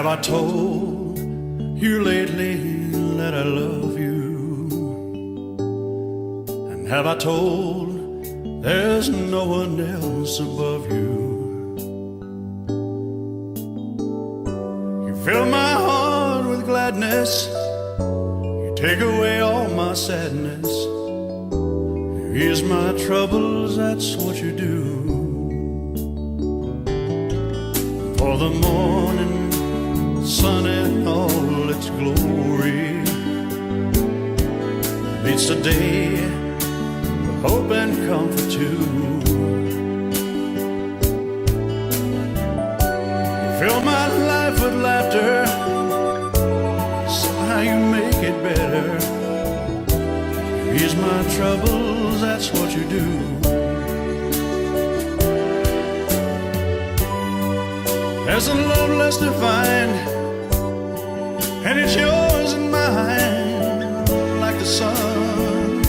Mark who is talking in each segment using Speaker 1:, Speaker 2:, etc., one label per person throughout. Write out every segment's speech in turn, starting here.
Speaker 1: Have I told you lately that I love you? And have I told there's no one else above you? You fill my heart with gladness, you take away all my sadness, you ease my troubles, that's what you do. For the morning sun in all its glory meets the day with hope and comfort too. You fill my life with laughter, somehow you make it better. You ease my troubles, that's what you do. There's a love less defined, and it's yours and mine, like the sun.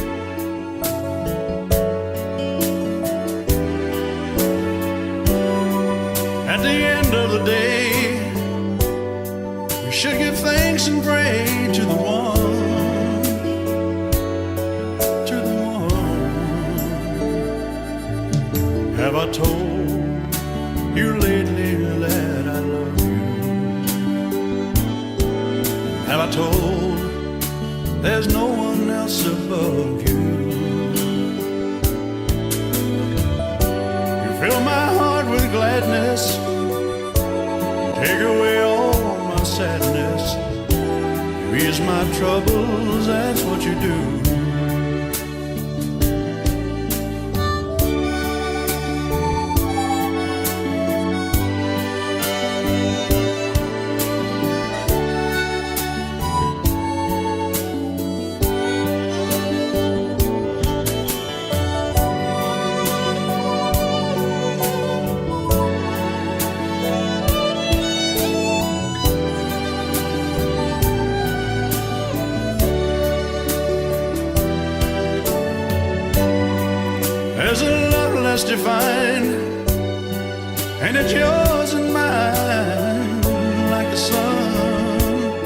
Speaker 1: At the end of the day, we should give thanks and pray to the one, to the one. Have I told you lately that I love you? Have I told there's no one else above you? You fill my heart with gladness, take away all my sadness, you ease my troubles, that's what you do. There's a love less defined, and it's yours and mine, like the sun.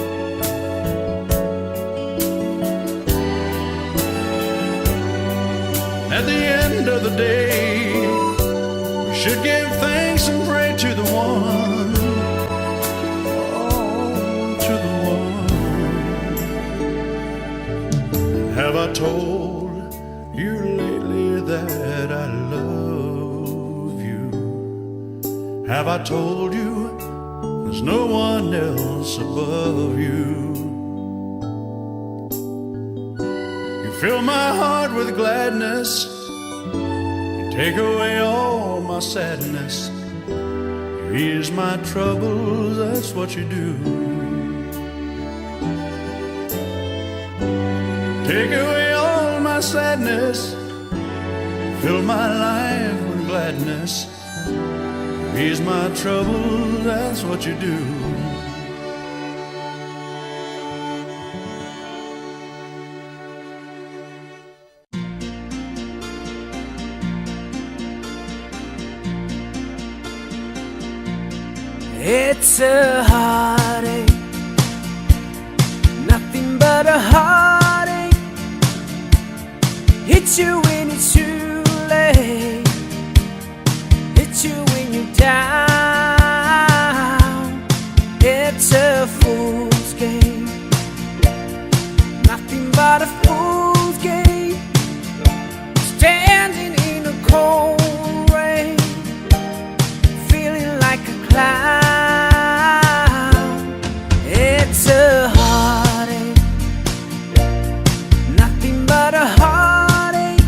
Speaker 1: At the end of the day, we should give thanks and pray to the one, oh, to the one. Have I told you lately that I love you? Have I told you there's no one else above you? You fill my heart with gladness, you take away all my sadness, you ease my troubles, that's what you do. Take away all my sadness, fill my life with gladness, ease my troubles, that's what you do.
Speaker 2: It's a heartache, nothing but a heartache. Hits you when it's too late, hits you when you're down. It's a fool's game, nothing but a fool's game. Standing in the cold rain, feeling like a clown. It's a heartache, nothing but a heartache.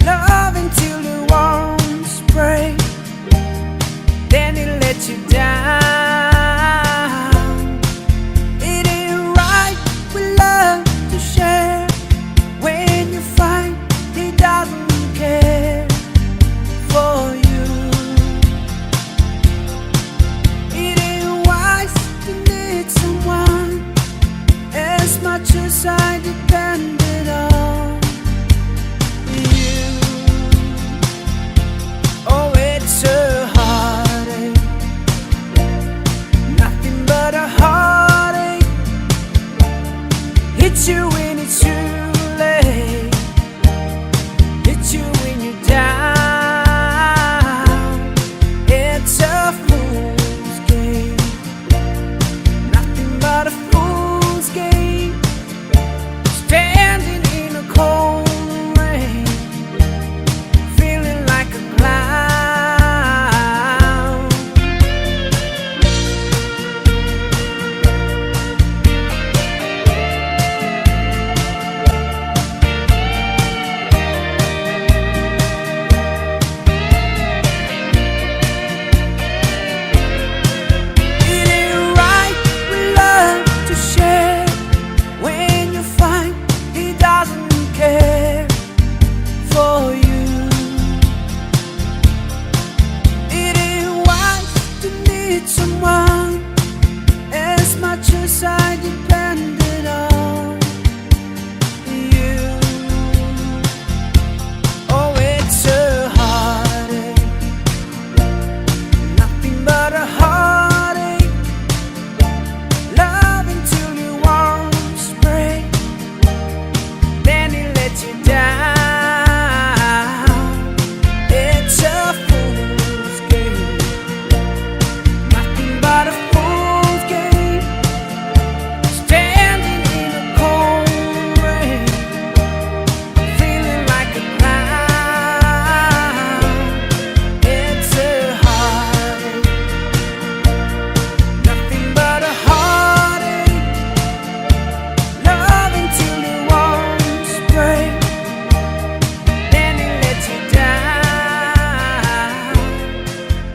Speaker 2: Love until the warmth break, you when you're down. It's a fool's game, nothing but a fool's game. Standing in a cold rain, feeling like a clown. It ain't right with love to share. When you find he doesn't care for you, it ain't wise to need someone as much as I depended on you. Oh, it's a heartache, nothing but a heartache. Love until your arms break, then he lets you down. It's a fool's game, nothing but a fool's game. Standing in a cold rain, feeling like a clown. It's a heartache, nothing but a heartache. Love until your arms break, then he lets you down.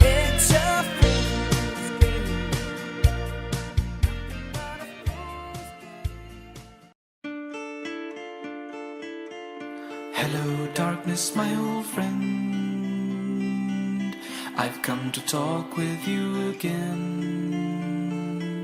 Speaker 2: It's a fool's game, nothing but a fool's game.
Speaker 3: Hello, darkness, my old friend. I've come to talk with you again,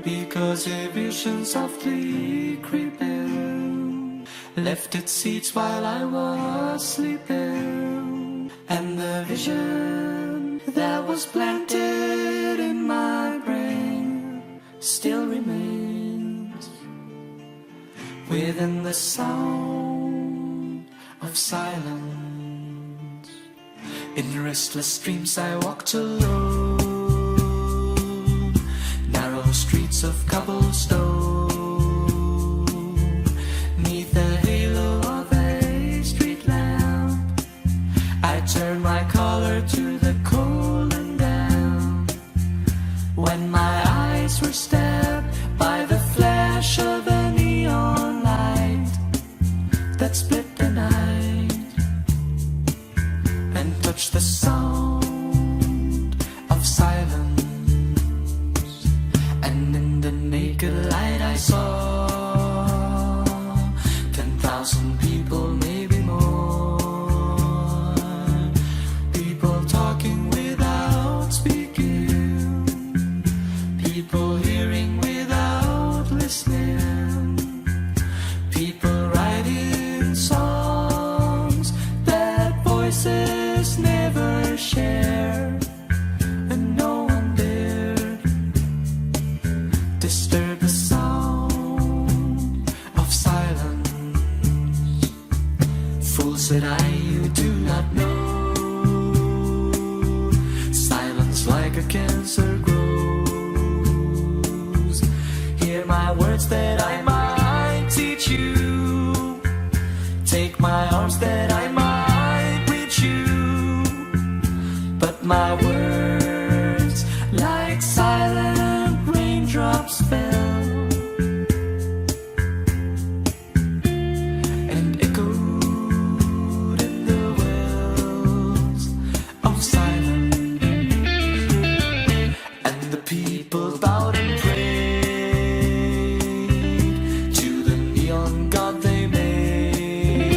Speaker 3: because a vision softly creeping left its seeds while I was sleeping, and the vision that was planted in my brain still remains within the sound of silence. In restless dreams I walked alone, narrow streets of cobblestone, neath the halo of a street lamp. I turned my collar to the cold and damp, when my eyes were stabbed by the flash of a neon light that split the night and touched the sound of silence. And in the naked light I saw 10,000 people, maybe more, people talking without speaking, people hearing without listening, people writing songs that voices never share, and no one dared disturb the sound of silence. Fool, said I, you do not know, silence like a cancer grows. Hear my words that I might teach you, take my arms that I might reach you, but my words like silent raindrops fell and echoed in the wells of silence. And the people bowed and prayed to the neon god they made,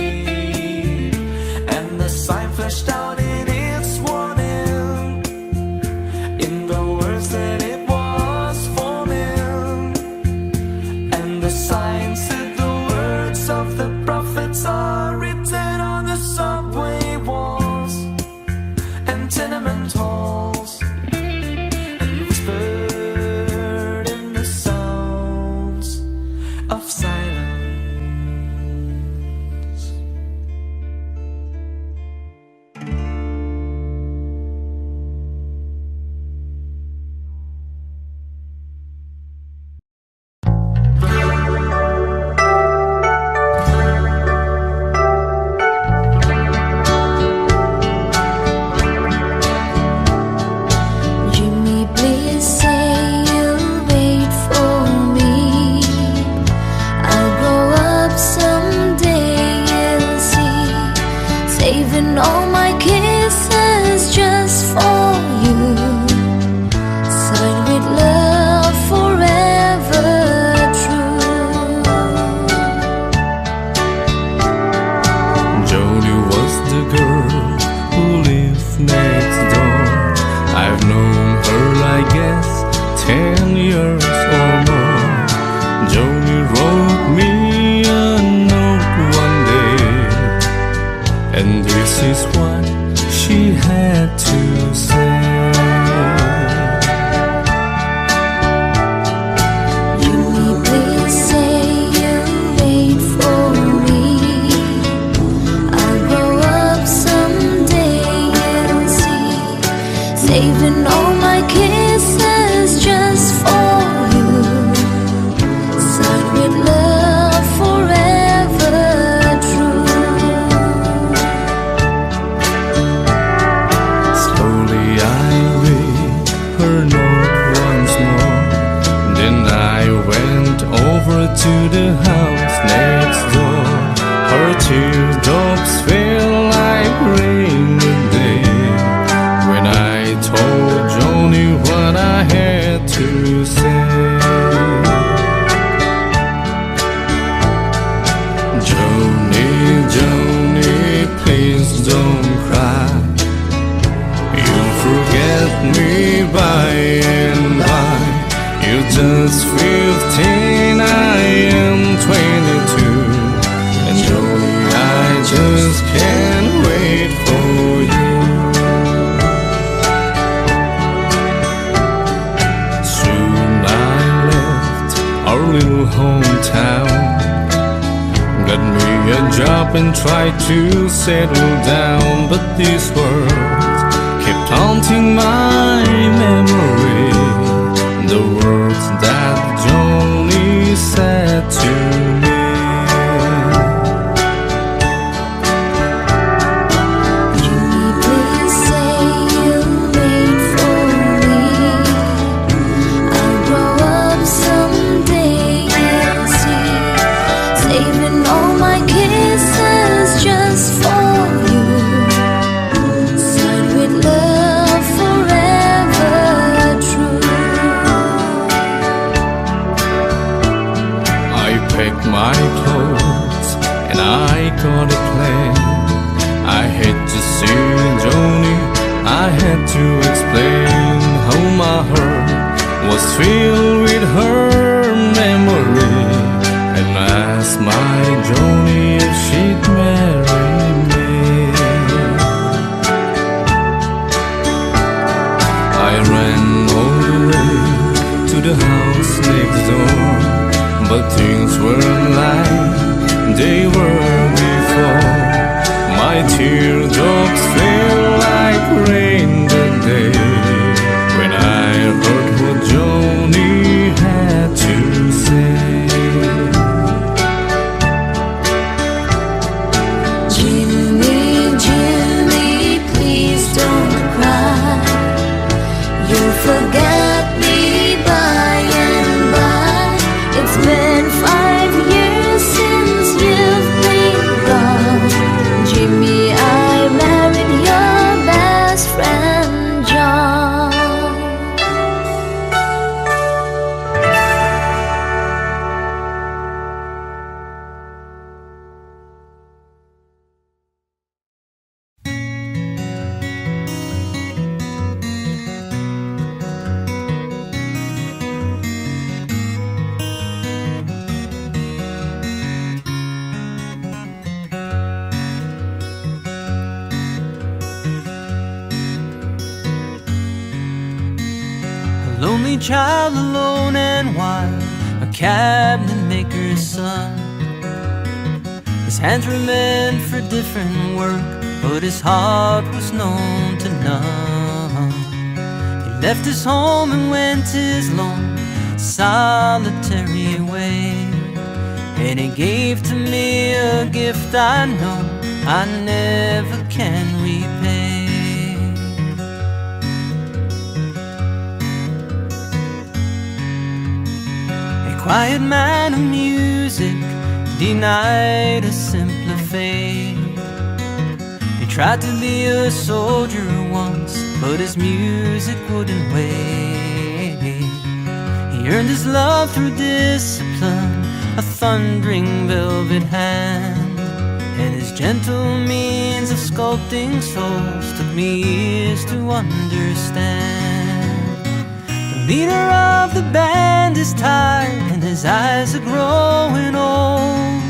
Speaker 3: and the sign flashed out in its warning, in the words that it was forming. And the sign said the words of the prophets are written on the subway walls and tenement halls, and whispered in the sounds of silence. this is what she had to say.
Speaker 4: Joni, please say you'll wait for me. I'll grow up someday and see, saving all my kisses just for you. Signed with love forever true.
Speaker 3: Slowly I read her note once more. Then I went over to the house next door. Her teardrops fell like rain today when I told Joni what I had to say. Joni, Joni, please don't cry. You'll forget me by and by. You're just 15, I am 22. And Joni, I just can't wait for you. Soon I left our little hometown, got me a job and tried to settle down. But these words kept haunting my memory, the words that Joni said to me.
Speaker 4: Joni, please say you'll wait for me. I'll grow up someday and see, saving all my kisses just for you. Signed with love forever true.
Speaker 3: I packed my clothes and I got a plan. I had to see Joni, I had to explain how my heart was filled with her memory, and asked my Joni if she'd marry me. I ran all the way to the house next door, but things weren't like they were before. My teardrops fell like rain that day when I heard what Joni had to say.
Speaker 4: Joni, Joni, please don't cry. You'll forget me by and by. It's been 5 years since you've been gone. Jimmy, I married your best friend John.
Speaker 2: A lonely child, alone and wild, a cabinet maker's son. His hands were meant for different work, but his heart was known to none. He left his home and went his lone, solitary way, and he gave to me a gift I know I never can repay. Quiet man of music, denied a simpler fate. He tried to be a soldier once, but his music wouldn't wait. He earned his love through discipline, a thundering velvet hand, and his gentle means of sculpting souls took me years to understand. The leader of the band is tired and his eyes are growing old,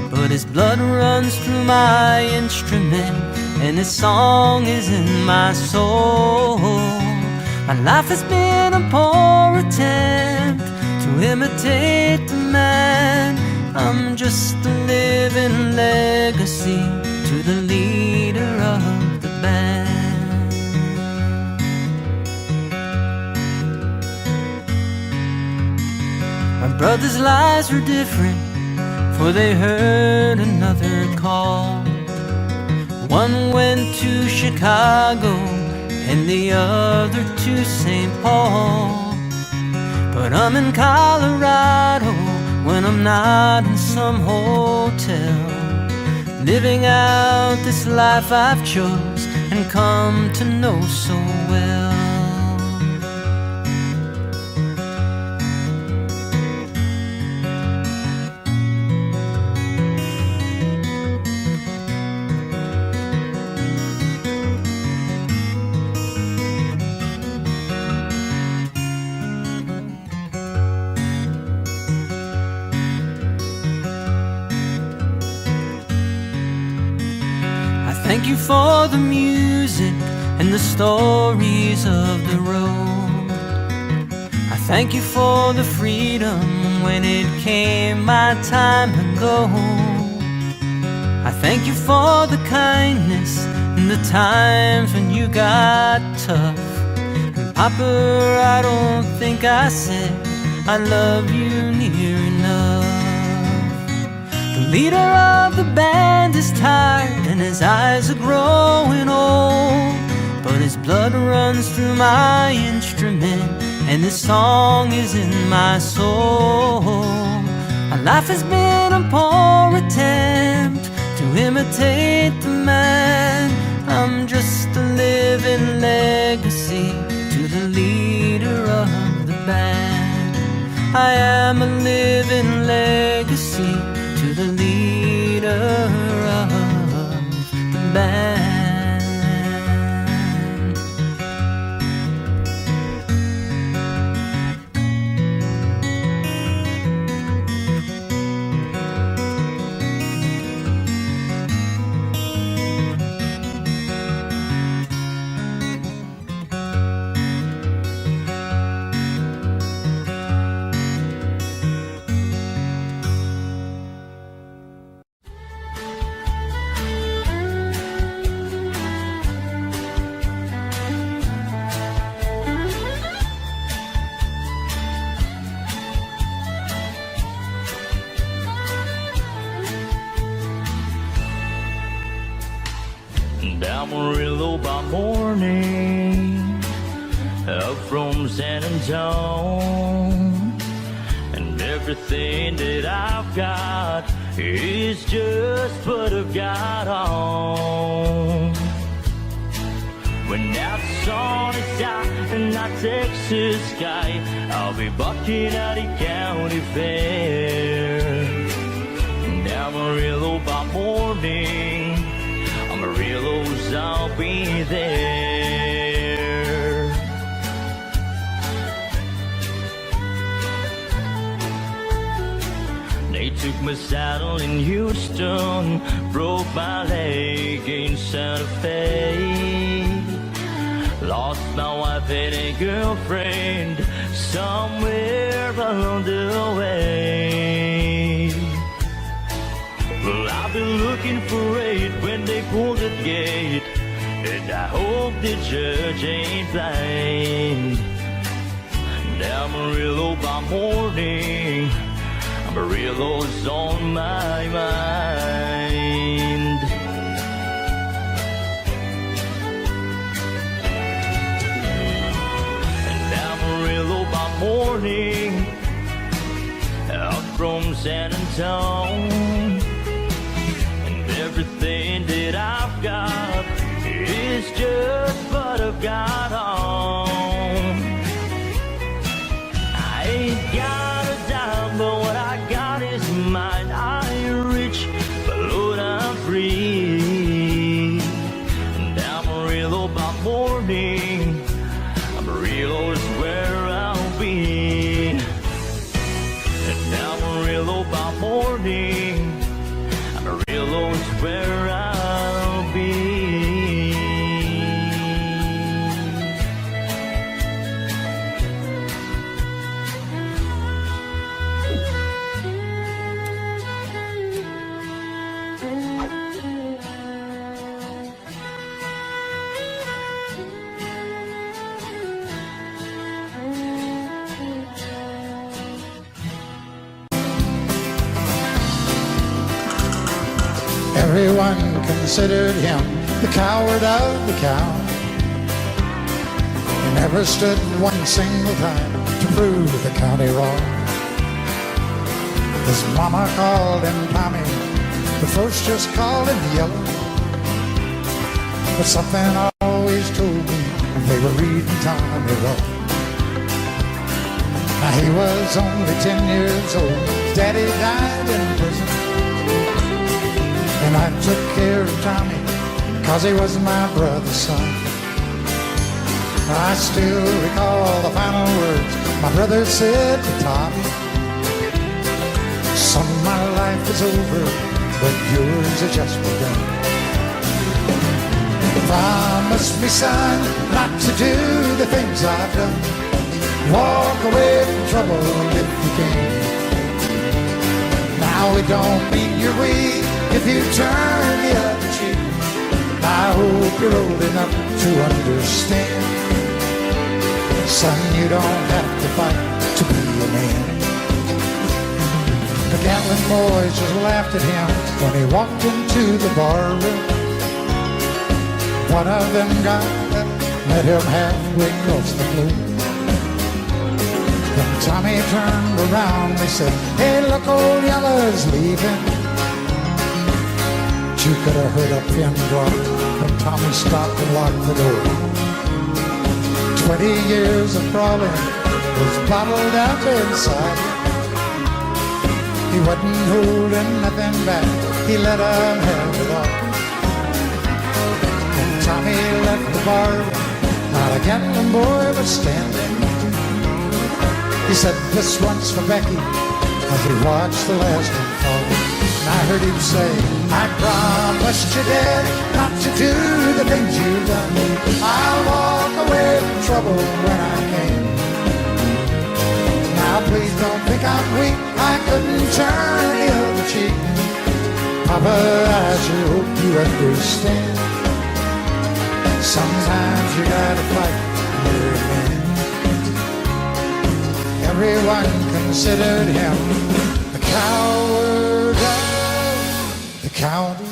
Speaker 2: but his blood runs through my instrument and this song is in my soul. My life has been a poor attempt to imitate the man. I'm just a living legacy to the leader of the band. My brother's lives were different, for they heard another call. One went to Chicago and the other to St. Paul. But I'm in Colorado when I'm not in some hotel, living out this life I've chose and come to know so well. Thank you for the music and the stories of the road. I thank you for the freedom when it came my time to go. I thank you for the kindness and the times when you got tough. And Papa, I don't think I said I love you near enough. The leader of the band is tired and his eyes are growing old, but his blood runs through my instrument and this song is in my soul. My life has been a poor attempt to imitate the man. I'm just a living legacy to the leader of the band. I am a living legacy to the leader of the band.
Speaker 5: Amarillo by morning, up from San Antonio, and everything that I've got is just what I've got on. When that sun is out and that Texas sky, I'll be bucking at the county fair. And Amarillo by morning, Amarillo's, I'll be there. They took my saddle in Houston, broke my leg in Santa Fe, lost my wife and a girlfriend somewhere along the way. Well, I've been looking for it when they pulled the gate, and I hope the judge ain't blind. And Amarillo by morning, Amarillo's on my mind. And Amarillo by morning, out from San Antonio, everything that I've got is just what I've got on. I ain't got a dime, but what I got is mine. I ain't rich, but Lord, I'm free. And Amarillo by morning, Amarillo's where I'll be. And Amarillo by morning, Amarillo's where I'll be.
Speaker 6: Everyone considered him the coward of the cow. He never stood one single time to prove the county wrong. His mama called him Tommy, the folks just called him Yellow. But something always told me they were reading Tommy wrong. Now he was only 10 years old, his daddy died in prison, and I took care of Tommy, 'cause he was my brother's son. I still recall the final words my brother said to Tommy: "Son, my life is over, but yours has just begun. Promise me, son, not to do the things I've done. Walk away from trouble if you can. Now it don't mean you're weak if you turn the other cheek. I hope you're old enough to understand. Son, you don't have to fight to be a man." The Gatlin boys just laughed at him when he walked into the bar room. One of them guys met him halfway across the floor. When Tommy turned around, they said, "Hey, look, old Yellow's leaving." But you could have heard a pin drop when Tommy stopped and locked the door. 20 years of crawling was bottled up inside him. He wasn't holding nothing back, he let him have it all. When Tommy left the bar, not a Gatlin boy was standing. He said, "This one's for Becky," as he watched the last one fall. And I heard him say, "I promised you, Dad, not to do the things you've done. I'll walk away from trouble when I can. Now please don't think I'm weak, I couldn't turn the other cheek. Papa, I sure hope you understand. Sometimes you gotta fight for a man." Everyone considered him the coward of the county.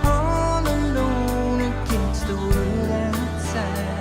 Speaker 2: All alone against the world outside.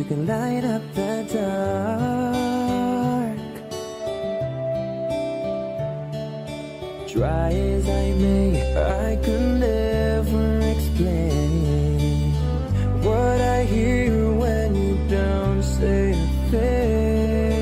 Speaker 3: you can light up the dark. Try as I may, I could never explain what I hear when you don't say a thing.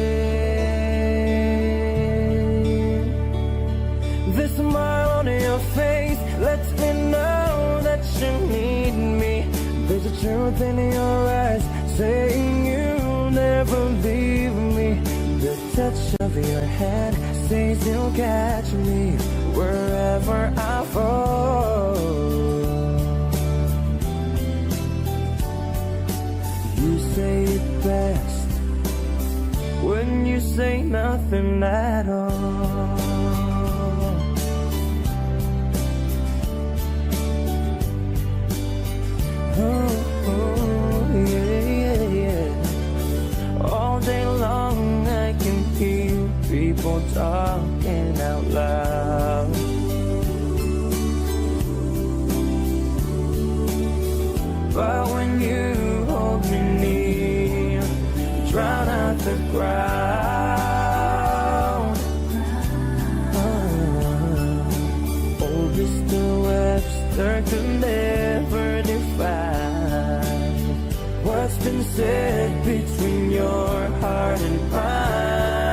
Speaker 3: The smile on your face lets me know that you need me. There's a truth in your eyes saying you'll never leave me. The touch of your hand says you'll catch me wherever I fall. You say it best when you say nothing at all. Oh, yeah. All day long I can hear people talking out loud. But when you hold me near, drown out the crowd. Oh, Mr. Webster could never define what's been said between your heart and mine.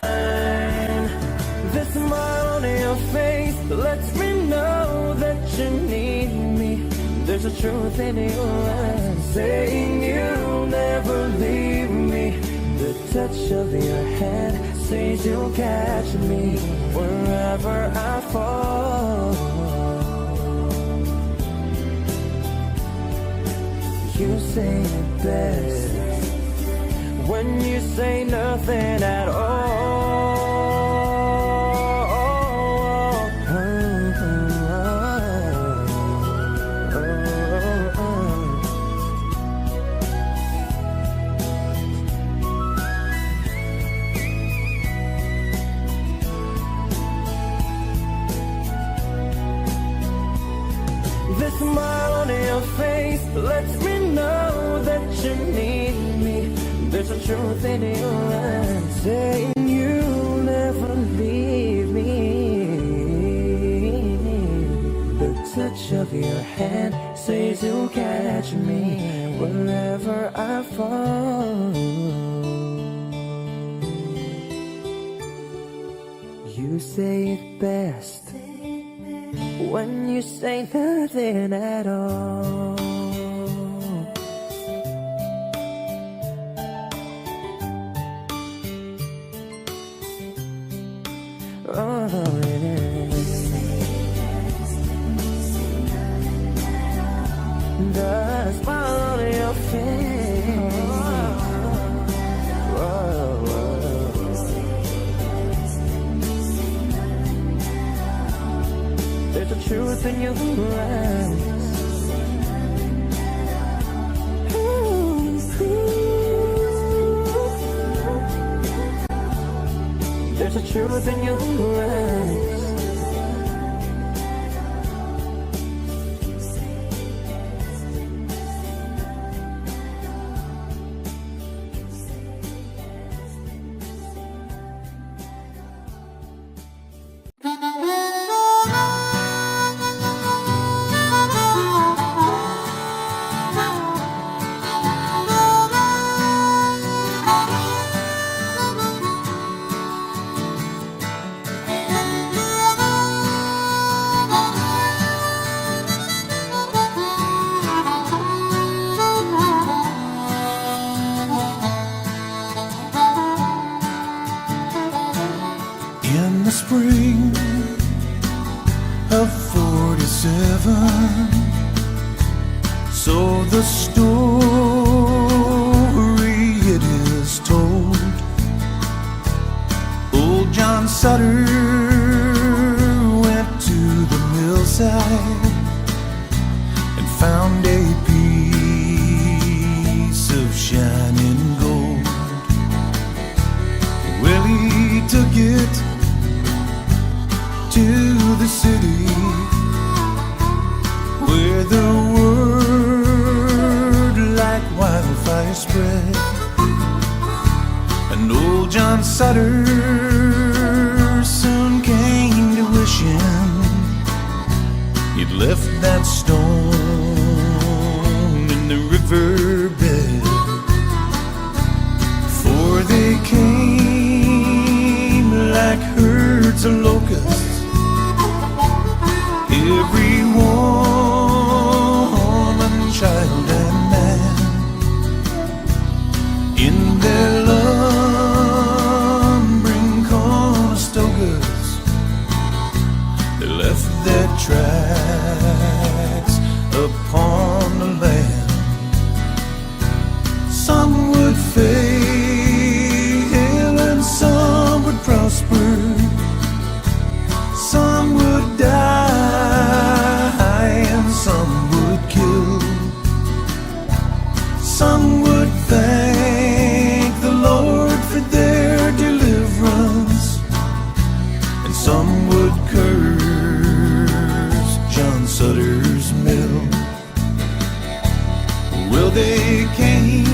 Speaker 3: The smile on your face lets me know that you need me. There's a truth in your eyes saying you'll never leave me. The touch of your hand says you'll catch me wherever I fall. You say it best when you say nothing at all. The smile on your face lets me know that you need me. There's a truth in your eyes saying you'll never leave me. The touch of your hand says you'll catch me wherever I fall. You say it best when you say nothing at all. Oh, yeah. The smile on your face. There's a truth in your eyes. There's a truth in your eyes.
Speaker 1: Spring of 47, so the story it is told. Old John Sutter went to the millside and found a piece of shining gold. Willie took it to the city where the word like wildfire spread.
Speaker 7: Old John Sutter soon came to wish him he'd left that stone in the riverbed, for they came like herds of locusts, every woman, child, and man, in their lumbering Conestogas. They left their tracks upon the land. Some would fail and some would prosper, some would die and some would kill. Some would thank the Lord for their deliverance, and some would curse John Sutter's mill. Well, they came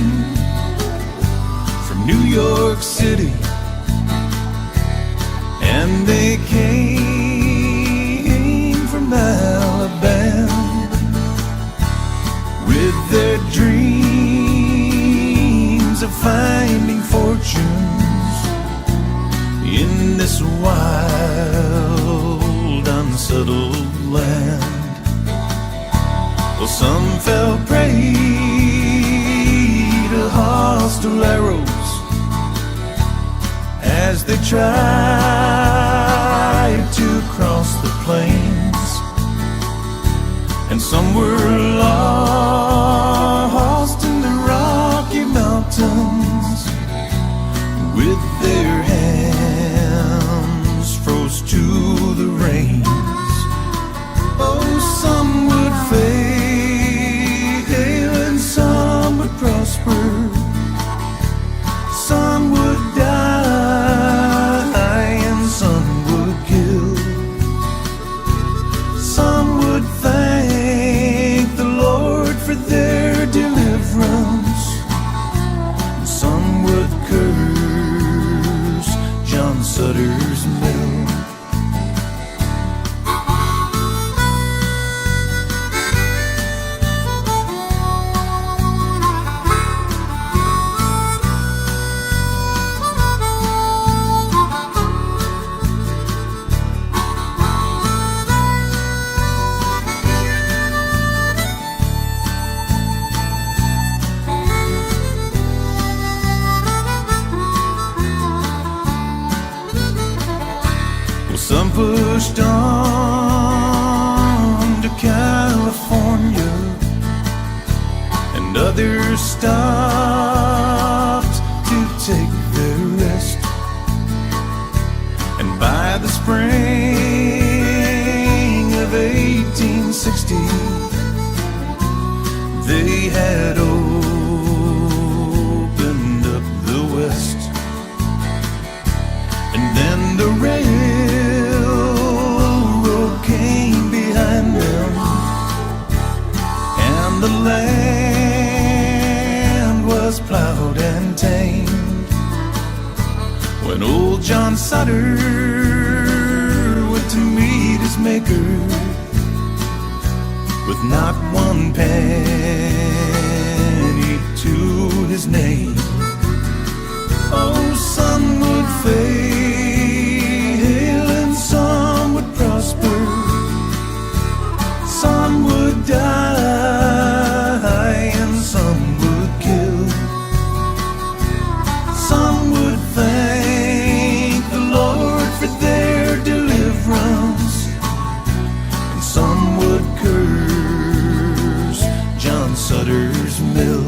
Speaker 7: from New York City, and they came from Alabama with their dreams of finding fortunes in this wild, unsettled land. Well, some fell prey to hostile arrows as they tried to cross the plains, and some were lost in the Rocky Mountains with their hands froze to the rains. Oh, some would fail and some would prosper, some would die and some would kill. Some would thank the Lord for their deliverance, and some would curse John Sutter's mill. Some pushed on to California, and others stopped to take their rest. And by the spring of 1860, they had opened up the West. And then the railroad came behind them, and the land was plowed and tamed. When old John Sutter went to meet his maker with not one penny to his name. Oh, some would fail and some would prosper, some would die and some would kill. Some would thank the Lord for their deliverance, and some would curse John Sutter's mill.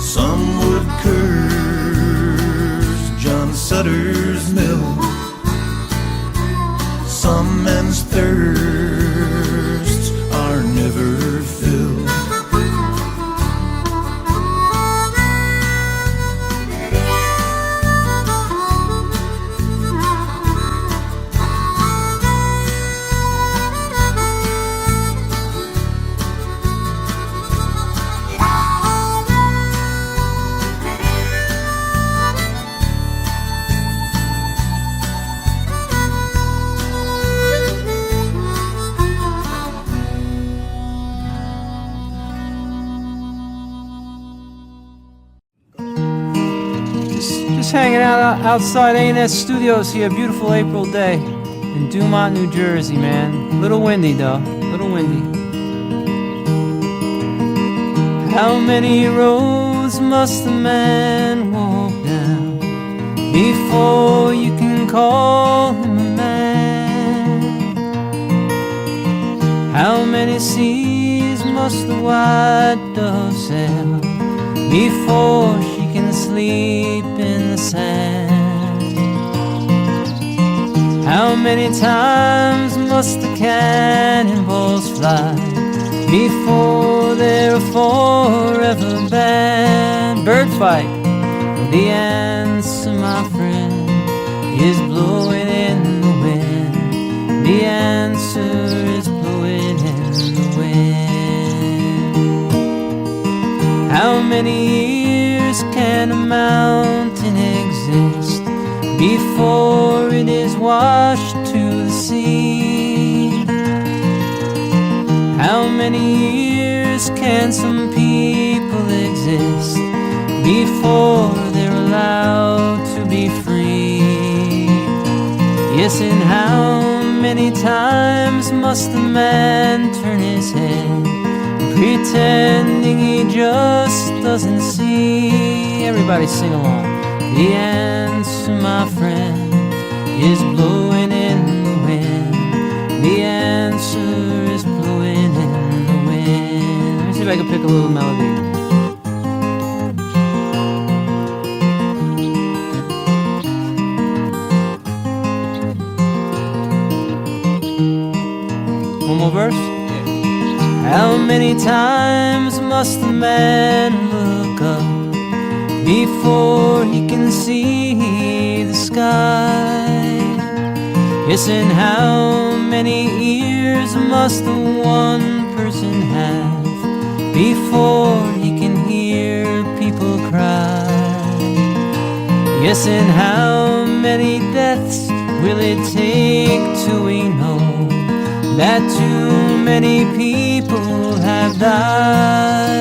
Speaker 7: Some would curse John Sutter's mill. Some men's thirsts are never filled.
Speaker 2: Just hanging out outside A&S Studios here, beautiful April day in Dumont, New Jersey, man. Little windy though, little windy. How many roads must a man walk down before you can call him a man? How many seas must the white dove sail before she can sleep in the sand? How many times must the cannonballs fly before they're a forever banned? Bird fight. The answer, my friend, is blowing in the wind. The answer is blowing in the wind. How many years can a mountain exist before it is washed to the sea? How many years can some people exist before they're allowed to be free? Yes, and how many times must a man turn his head, pretending he just doesn't see? Everybody sing along. The answer, my friend, is blowing in the wind. The answer is blowing in the wind. Let me see if I can pick a little melody. One more verse? How many times must a man look up before he can see the sky? Yes, and how many ears must the one person have before he can hear people cry? Yes, and how many deaths will it take till we know that too many people have died?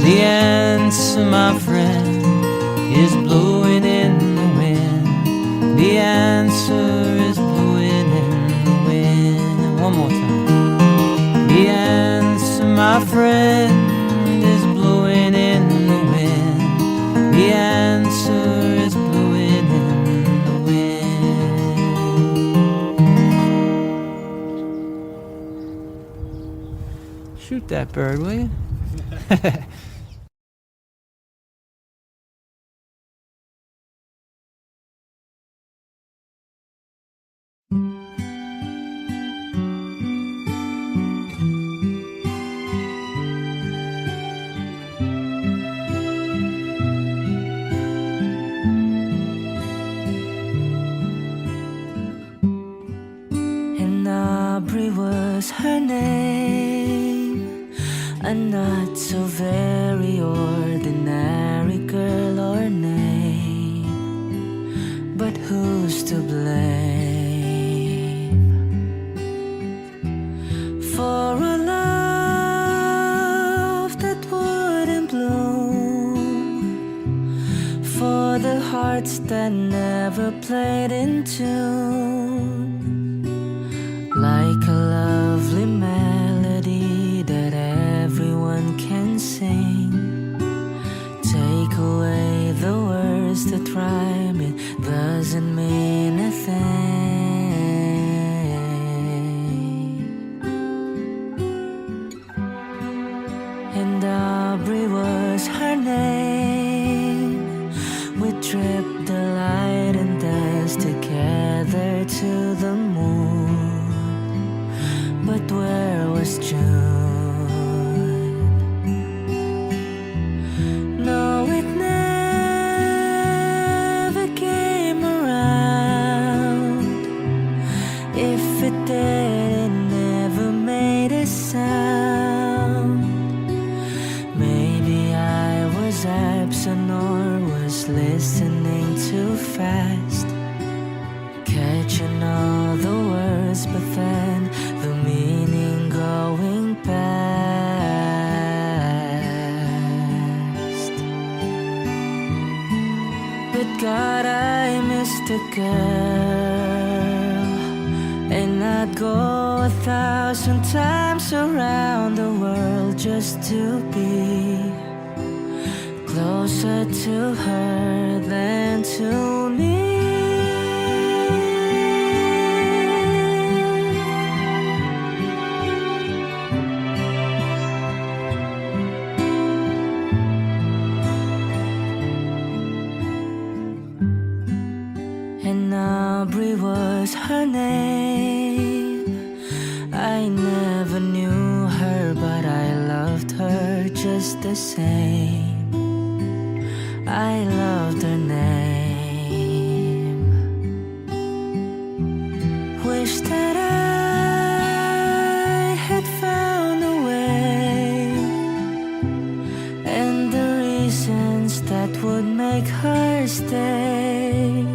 Speaker 2: The answer, my friend, is blowing in the wind. The answer is blowing in the wind. One more time. The answer, my friend, is blowing in the wind. The answer is blowing in the wind. Shoot that bird, will you?
Speaker 4: And Aubrey was her name, a not so very ordinary girl or name, but who's to blame for a love that wouldn't bloom, for the hearts that never played in tune, like a lovely melody that everyone can sing. Take away the words that rhyme, it doesn't mean a thing. And Aubrey was her name. We tripped the light and danced together to the moon. But where was June? No, it never came around. If it did, it never made a sound. Maybe I was absent or was listening too fast, catching all the words, but then the meaning going past. But God, I missed a girl, and I'd go 1,000 times around the world just to be closer to her than to me. And Aubrey was her name. I never knew her, but I loved her just the same. I loved her name. Wish that I had found a way, and the reasons that would make her stay.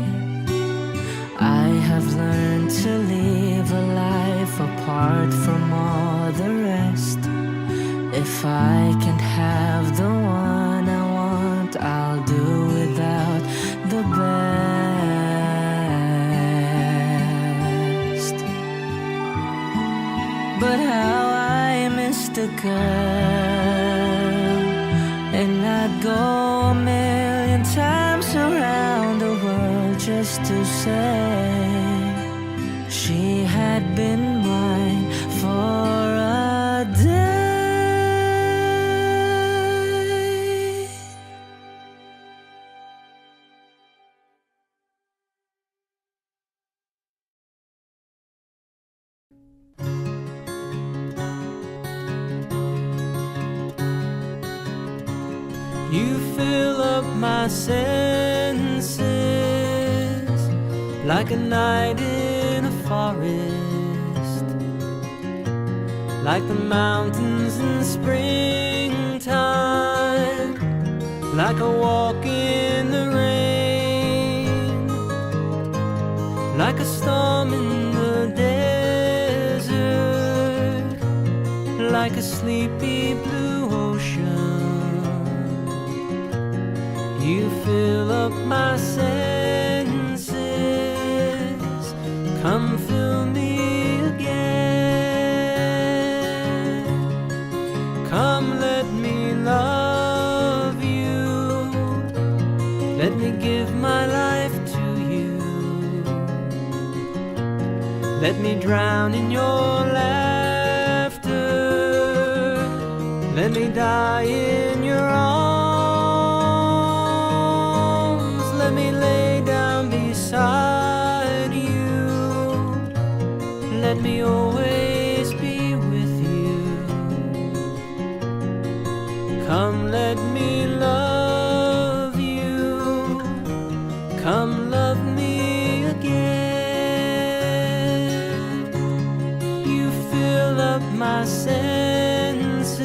Speaker 4: I have learned to live a life apart from all the rest. If I can't have the one I want, I'll do without the best. But how I missed a girl, and I'd go 1,000,000 times around the world just to say she had been mine for a day.
Speaker 2: You fill up my senses like a night in a forest, like the mountains in springtime, like a walk in the rain, like a storm in the desert, like a sleepy blue ocean. You fill up my senses, come fill me again. Come let me love you, let me give my life to you. Let me drown in your laughter, let me die in your arms. Let me lay down beside you. Let me always be with you. Come let me love you. Come love me again. You fill up my senses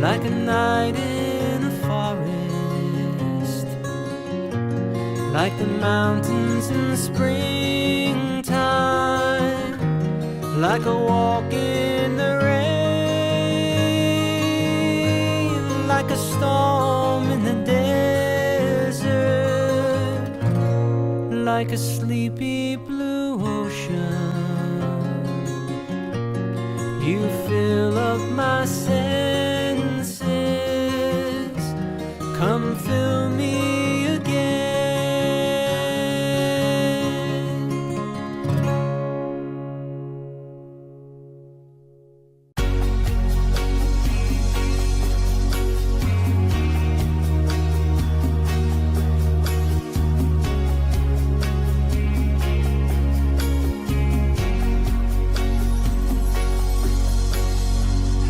Speaker 2: like a night in a forest, like the mountains in springtime, like a walk in the rain, like a storm in the desert, like a sleepy blue ocean. You fill up my senses, come fill me again.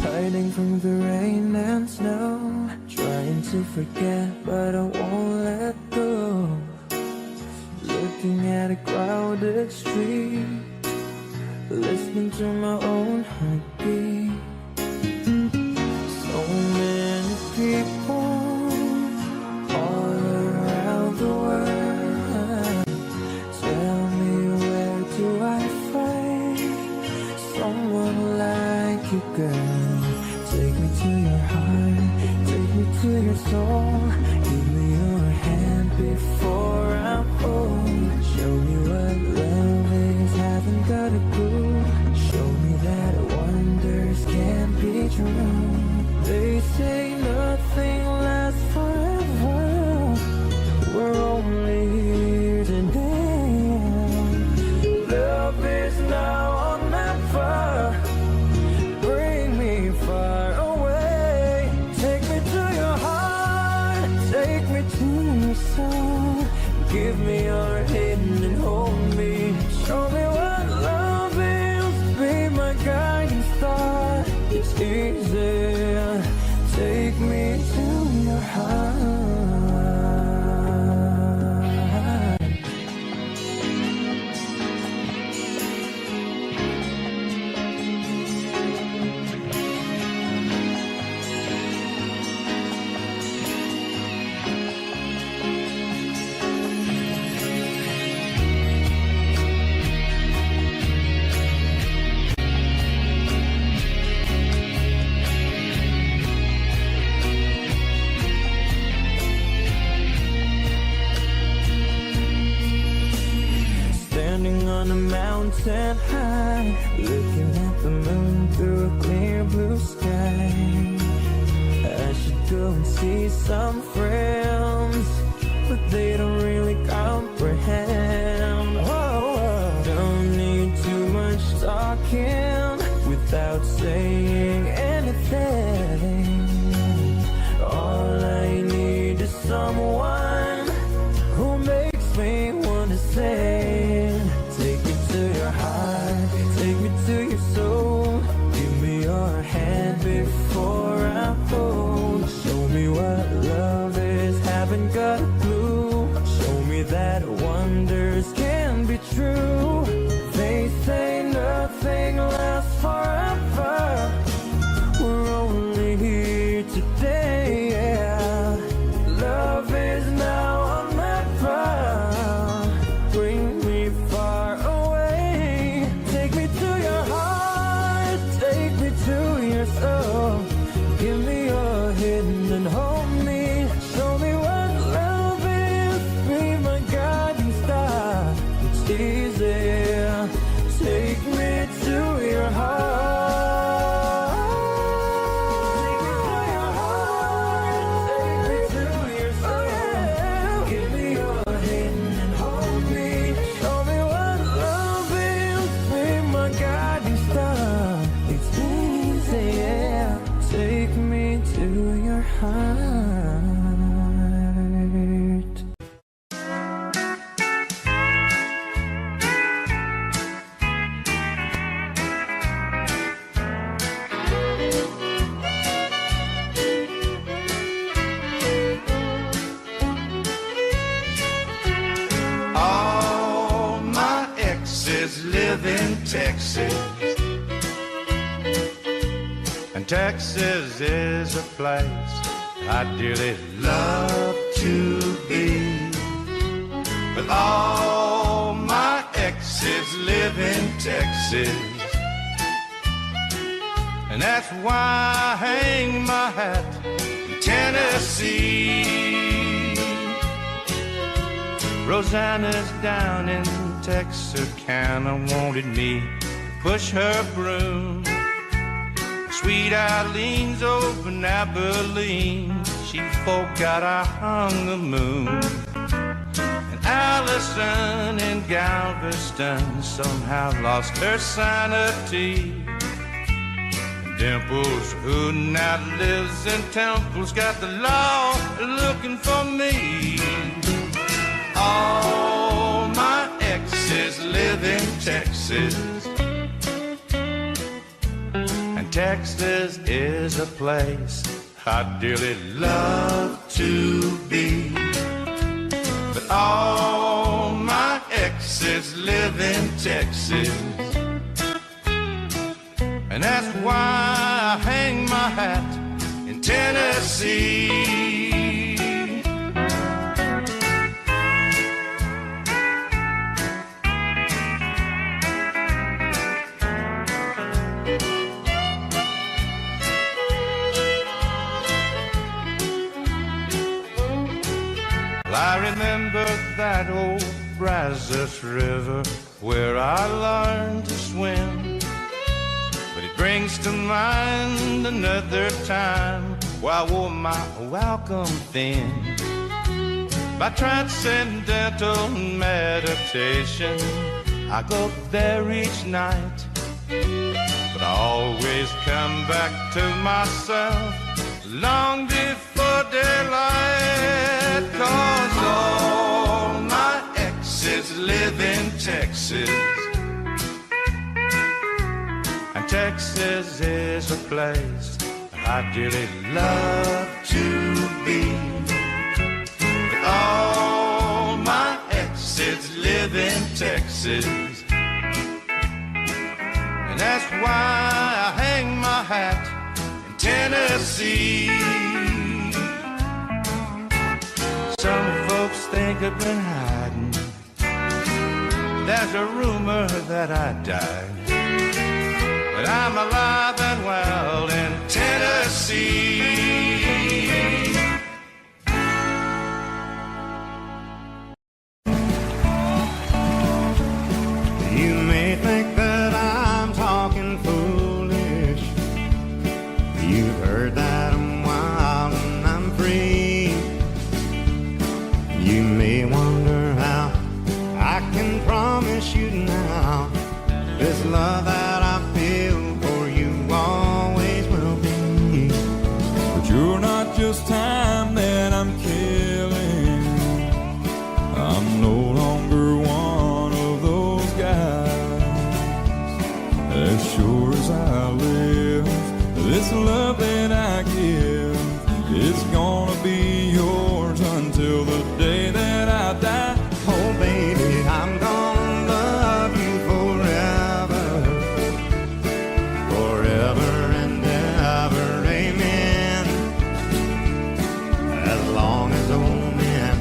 Speaker 3: Hiding from the rain and snow, trying to forget but I won't let go. Looking at a crowded street, listening to my own heartbeat. So many people all around the world. Tell me, where do I find someone like you, girl? Take me to your heart, take me to your soul. Give me your hand. give me your hand and hold me. Show me what love is, be my guiding star. It's easy, take me to your heart. On a mountain high, looking at the moon through a clear blue sky. I should go and see some friends, but they don't really comprehend. Don't need too much talking without saying anything. All I need is someone who makes me want to say, take me to your heart, take me to your soul. Give me your hand before I hold. Show me what love is, haven't got a clue. Show me that wonders can be true. They say nothing lasts forever. We're only here today, yeah. Love is now on my prowl. Bring me far away. Take me to your heart, take me to your soul. Give me your hand and hold me. Show me what love is, be my guiding star. It's easy, take me to your heart. Take me to your heart, take me to your soul. Give me your hand and hold me. Show me what love is, be my guiding star. It's easy, yeah. Take me to your heart.
Speaker 7: All my exes live in Texas, and Texas is a place I dearly love to be. But all my exes live in Texas, and that's why I hang my hat in Tennessee. Rosanna's down in Texarkana, wanted me to push her broom. Sweet Eileen's over in Abilene, she forgot I hung the moon. And Allison in Galveston somehow lost her sanity. And Dimples, who now lives in Temple's, got the law looking for me. All my exes live in Texas, and Texas is a place I dearly love to be. But all my exes live in Texas, and that's why I hang my hat in Tennessee. I remember that old Brazos River where I learned to swim, but it brings to mind another time where I wore my welcome thin. By transcendental meditation, I go there each night, but I always come back to myself long before daylight, 'cause all my Texas. And Texas is a place I'd really love to be. With all my exes live in Texas, and that's why I hang my hat in Tennessee. Some folks think I've been hiding. There's a rumor that I died, but I'm alive and well in Tennessee.
Speaker 1: You may think that I'm talking foolish. You've heard that I'm wild and I'm free. You may wonder how I can promise you now this love that I feel for you always will be.
Speaker 7: But you're not just time that I'm killing. I'm no longer one of those guys. As sure as I live, this love that I give, it's gonna be yours until the day that I die.
Speaker 1: Oh baby, I'm gonna love you forever, forever and ever, amen. As long as old men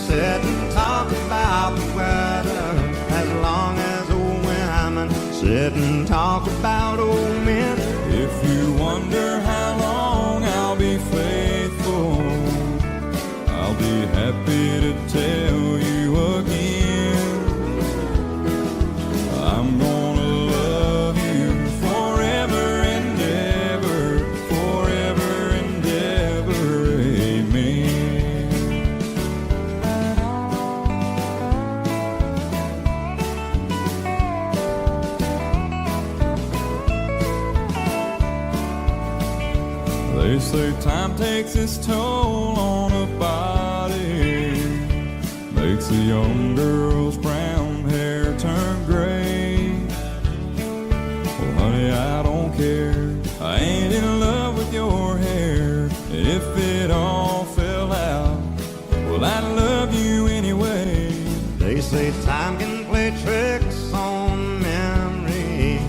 Speaker 1: sit and talk about the weather, as long as old women sit and talk about old men.
Speaker 7: If you wonder how long I'll be faithful, I'll be happy to tell you again. I'm gonna love you forever and ever, forever and ever, amen. They say time takes its toll on a body, makes a young girl's brown hair turn gray. Well, honey, I don't care. I ain't in love with your hair. If it all fell out, well, I'd love you anyway.
Speaker 1: They say time can play tricks on memory,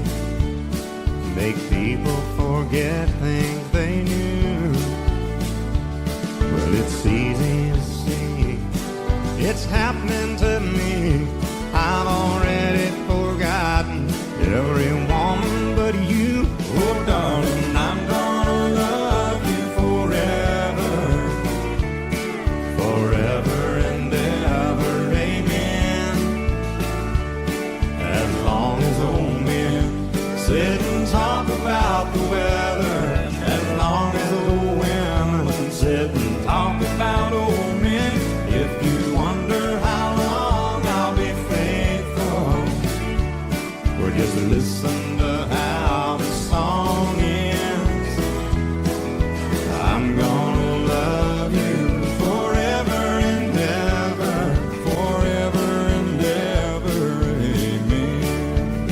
Speaker 1: make people forget things they knew. Well, it's easy to see, it's happening to me. I've already forgotten every woman but you.
Speaker 7: Oh, darling, I'm gonna love you forever,
Speaker 1: Forever and ever, amen. As long as old men sit and talk about the weather, as long as old women sit and talk about old men. If you wonder how long I'll be faithful, or just listen to how the song ends, I'm gonna love you forever and ever,
Speaker 7: forever and ever, amen.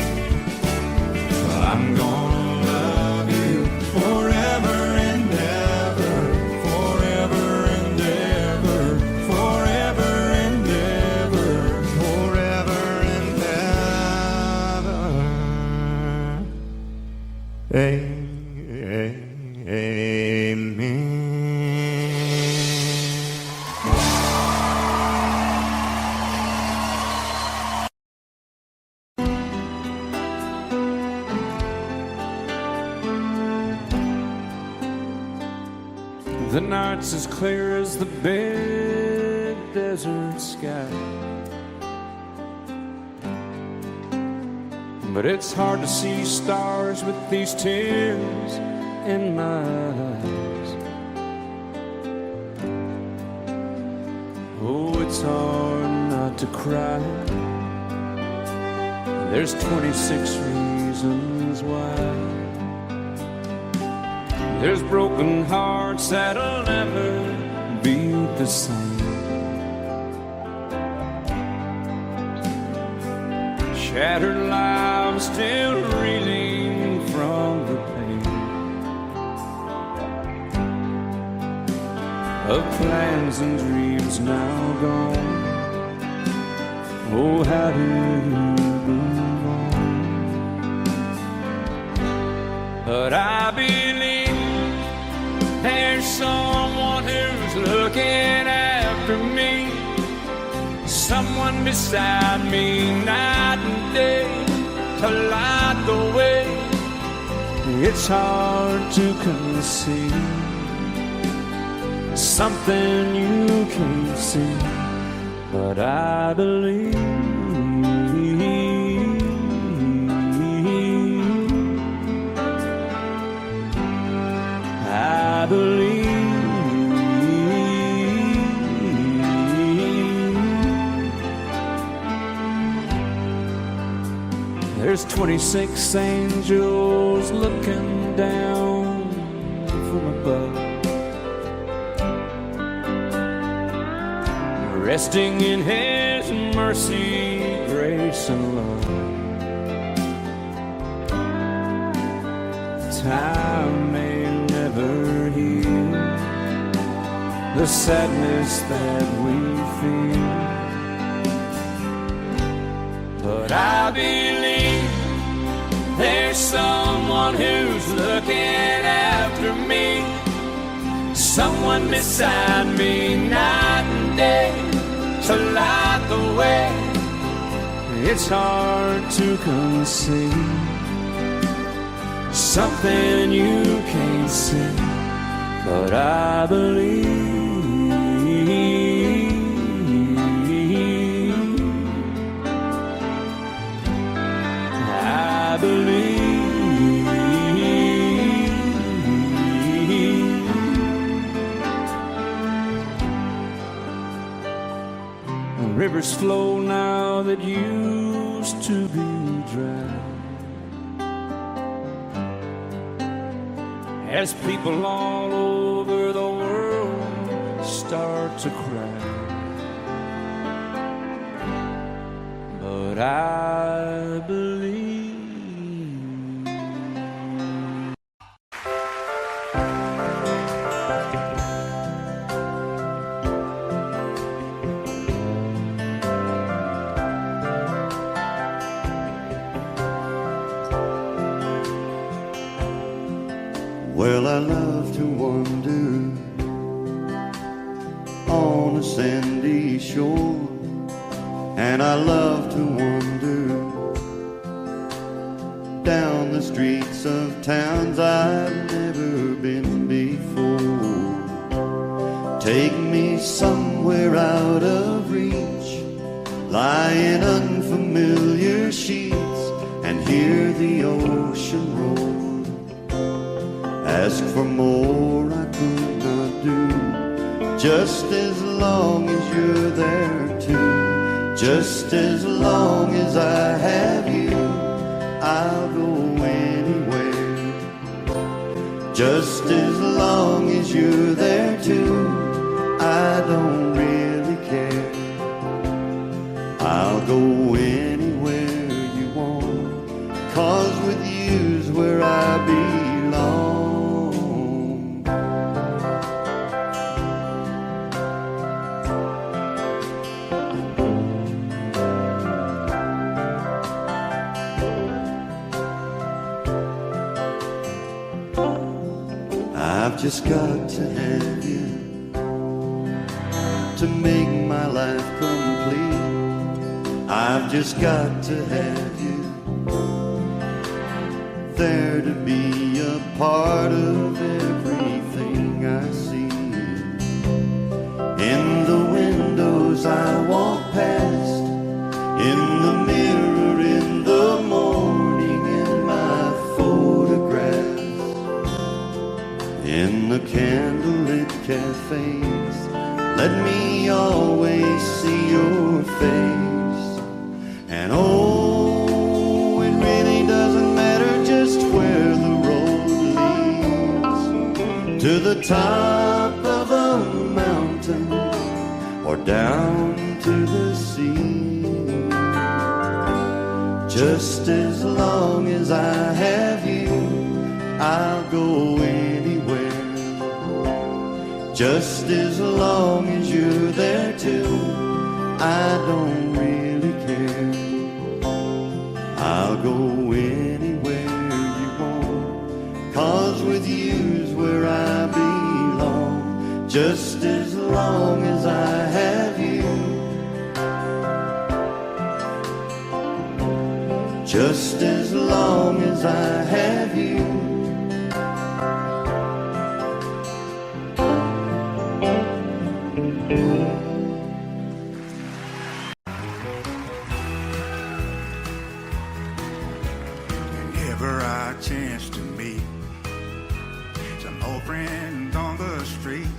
Speaker 1: I'm gonna love you forever and ever,
Speaker 7: Forever and ever, forever and ever.
Speaker 1: forever and ever. Amen.
Speaker 8: The night's as clear as the big desert sky, but it's hard to see stars with these tears in my eyes. Oh, it's hard not to cry. There's 26 reasons why. There's broken hearts that'll never be the same. shattered lives still reeling from the pain of plans and dreams now gone. Oh, how do you move on? But I believe there's someone who's looking after me, someone beside me night and day to light the way. It's hard to conceive something you can't see, but I believe. I believe. There's 26 angels looking down from above, resting in His mercy, grace, and love. Time may never heal the sadness that we feel, but I believe there's someone who's looking after me, someone beside me night and day to light the way. It's hard to conceive something you can't see, but I believe. I believe. Rivers flow now that used to be dry, as people all over the world start to cry. But I believe.
Speaker 1: Well, I love to wander on a sandy shore, and I love to wander down the streets of towns I've never been before. Take me somewhere out of reach, lie in unfamiliar sheets, and hear the ocean roar. Ask for more I could not do, just as long as you're there too. Just as long as I have you, I'll go anywhere. Just as long as you're there too, I don't really care. I'll go anywhere you want, 'cause with you's where I belong. I've just got to have you to make my life complete. I've just got to have you there to be a part of everything I see. In the windows I walk past, in the mirror in the morning, in my photographs, in the candlelit cafes. Let me always see your face. And oh, it really doesn't matter just where the road leads, to the top of a mountain or down to the sea. Just as long as I have you, I'll go anywhere. Just as long as you're there too, I don't really care. I'll go anywhere you want, 'cause with you's where I belong. Just as long as I have you, just as long as I have you.
Speaker 9: Whenever I chance to meet some old friends on the street,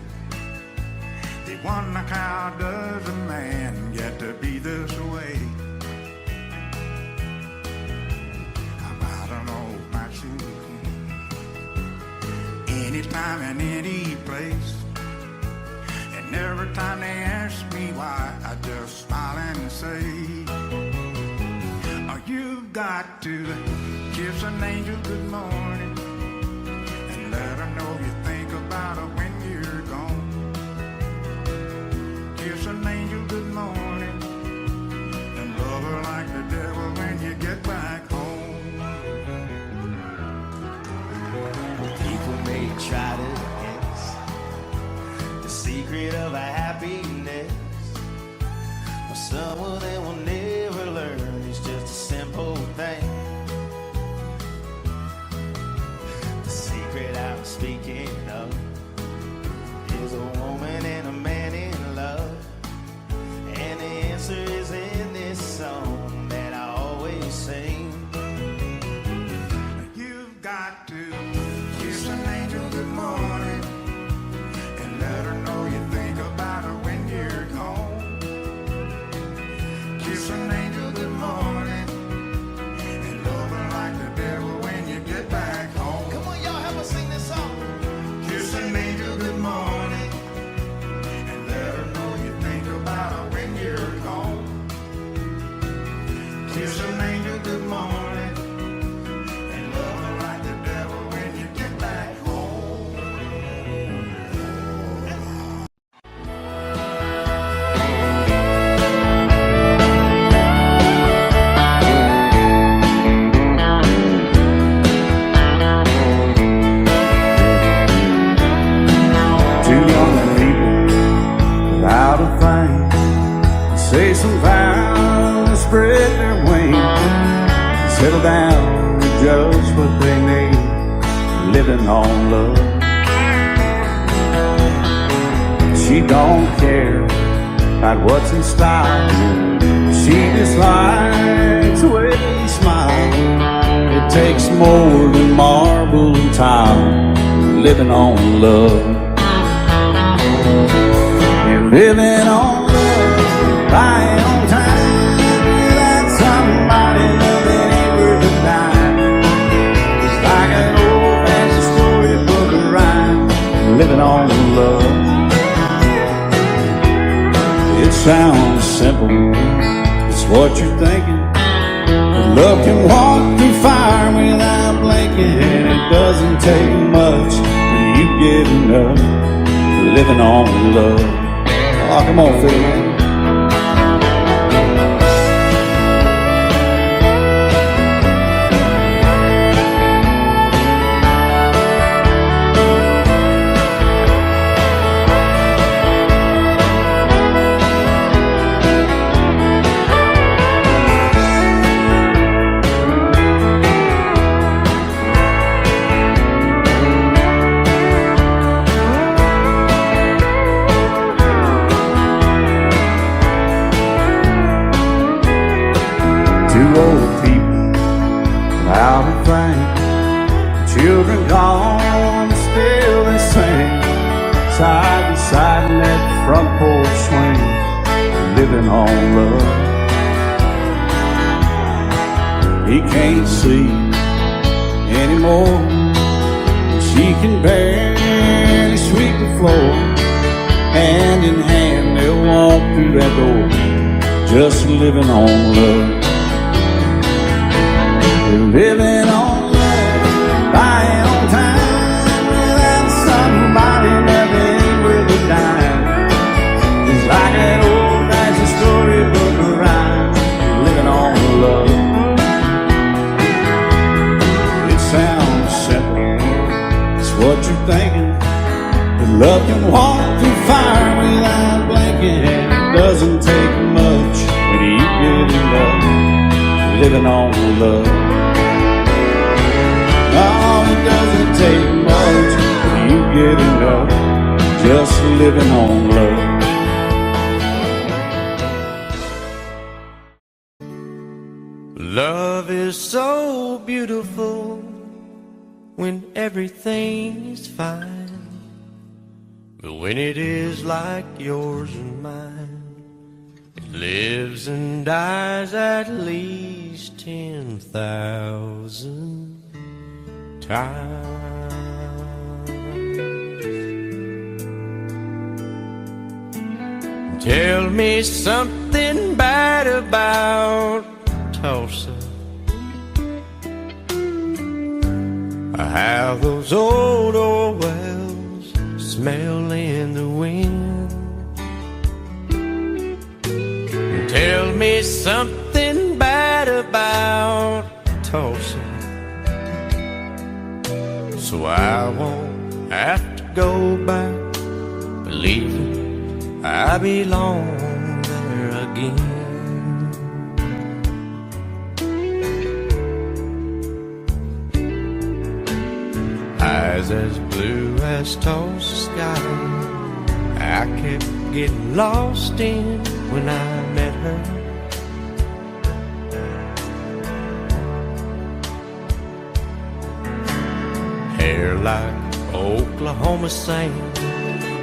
Speaker 9: they wonder how does a man get to be this way. Anytime and any place, and every time they ask me why, I just smile and say, oh, you've got to kiss an angel good morning and let her know you think about her when you're gone. Kiss an angel good morning and love her like the devil when you get back home.
Speaker 5: May try to guess the secret of a happiness, but some of them will never learn. It's just a simple thing. The secret I'm speaking of is a woman and a man in love, and the answer is in this song that I always sing.
Speaker 9: You've got to kiss an angel good morning and let her know you think about her when you're gone. Kiss an angel good morning and love her like the devil when you get back home.
Speaker 5: Come on, y'all, help us sing this song.
Speaker 9: Kiss an angel good morning and let her know you think about her when you're gone. Kiss an angel good morning.
Speaker 8: Say some vows, spread their wings, settle down to just what they need, living on love. She don't care about what's in style, she just likes the way you smile. It takes more than marble and tile, living on love. You're living on buying on time without somebody loving ain't worth a dime. It's like an old-fashioned storybook of rhyme, living on love. It sounds simple, it's what you're thinking. But love can walk through fire without blinking. It doesn't take much when you get enough, living on love. Oh, come on, Phil, man. Children gone, still they sing, side by side in that front porch swing, living on love. He can't see anymore, she can barely sweep the floor. Hand in hand they'll walk through that door, just living on love. living on love, buying on time without somebody loving with a dime. It's like an old-fashioned storybook rhyme, living on love. It sounds simple, it's what you're thinking. But love can walk through fire without blinking, and it doesn't take much when you get in love, living on love. Oh, it doesn't take much when you get in love, just living on love.
Speaker 5: Love is so beautiful when everything is fine, but when it is like yours and mine, it lives and dies at least 10,000 times. Tell me something bad about Tulsa, how those old wells smell in the wind. Tell me something bad about Tulsa, so I won't have to go back believing I belong there again. Eyes as blue as Tulsa sky, I kept getting lost in when I met her. Hair like Oklahoma sand,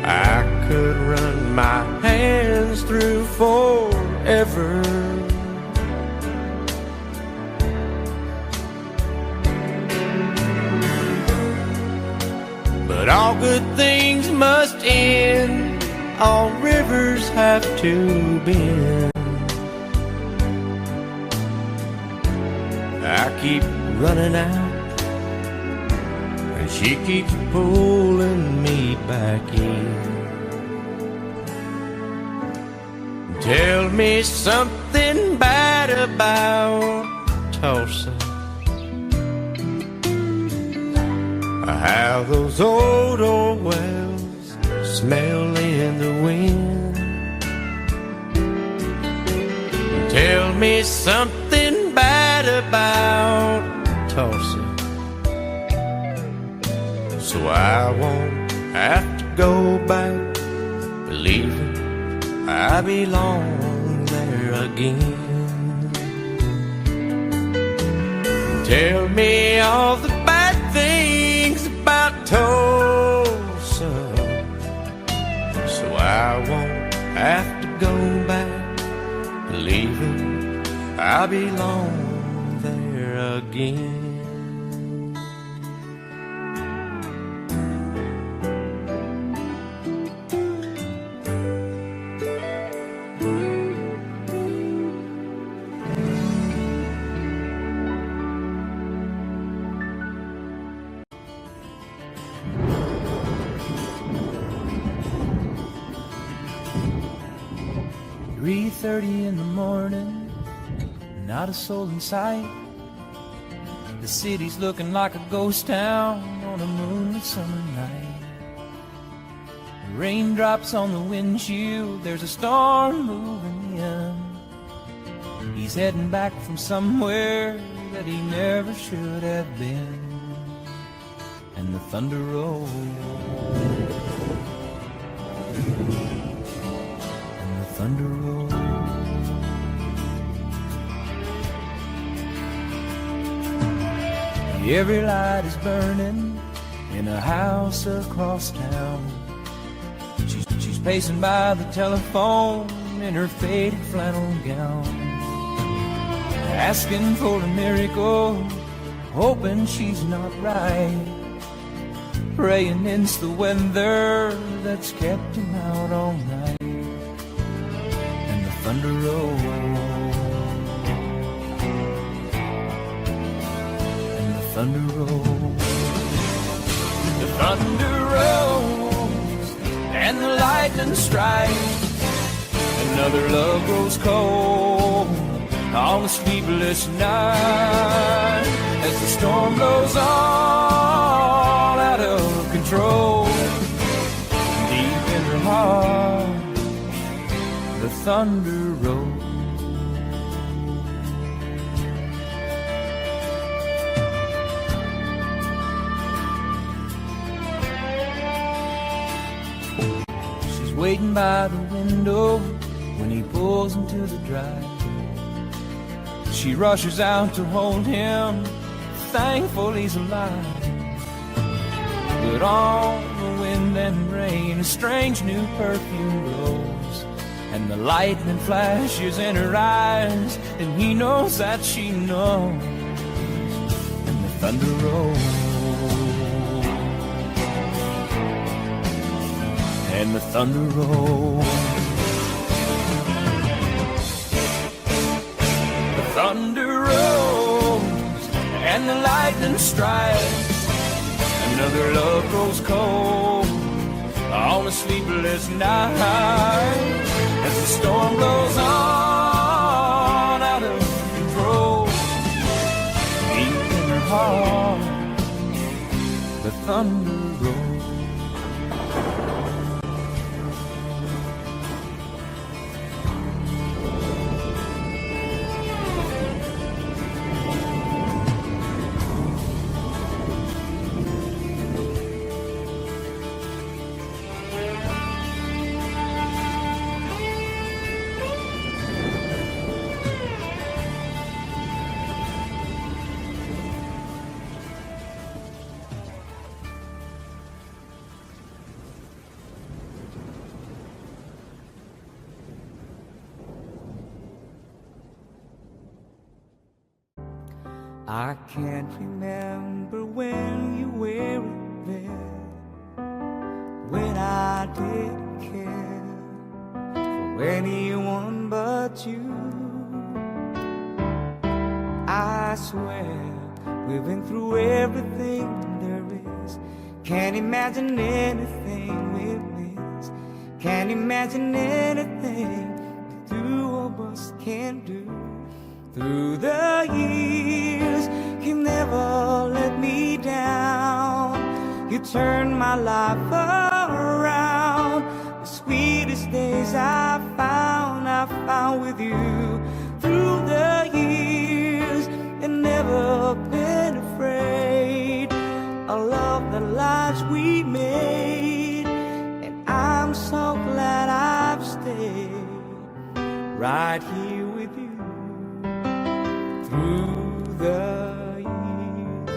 Speaker 5: I could run my hands through forever. But all good things must end, all rivers have to bend. I keep running out, and she keeps pulling me back in. Tell me something bad about Tulsa, how those old wells smell in the wind. Tell me something bad about Tulsa, so I won't have to go back believing I belong there again. Tell me all the bad things about Tulsa, so I won't have to go back believing I belong there again.
Speaker 2: In the morning, not a soul in sight. The city's looking like a ghost town on a moonlit summer night. Raindrops on the windshield, there's a storm moving in. He's heading back from somewhere that he never should have been. And the thunder rolls, and the thunder rolls. Every light is burning in a house across town. She's pacing by the telephone in her faded flannel gown, asking for a miracle, hoping she's not right, praying it's the weather that's kept him out all night. And the thunder rolls, thunder rolls. The thunder rolls and the lightning strikes. Another love grows cold on a sleepless night as the storm blows all out of control. Deep in her heart, the thunder rolls. She's waiting by the window when he pulls into the drive. She rushes out to hold him, thankful he's alive. But on the wind and rain, a strange new perfume blows, and the lightning flashes in her eyes, and he knows that she knows. And the thunder rolls, and the thunder rolls. The thunder rolls, and the lightning strikes. Another love grows cold on a sleepless night as the storm blows on out of control. Deep in her heart, the thunder rolls.
Speaker 3: I can't remember when you were there, when I didn't care for anyone but you. I swear we've been through everything there is. Can't imagine anything we've missed. Can't imagine anything the two of us can do. Through the years, you never let me down. You turned my life around. The sweetest days I found with you. Through the years, and never been afraid. A love that lives we made. And I'm so glad I've stayed right here with you. Through the years,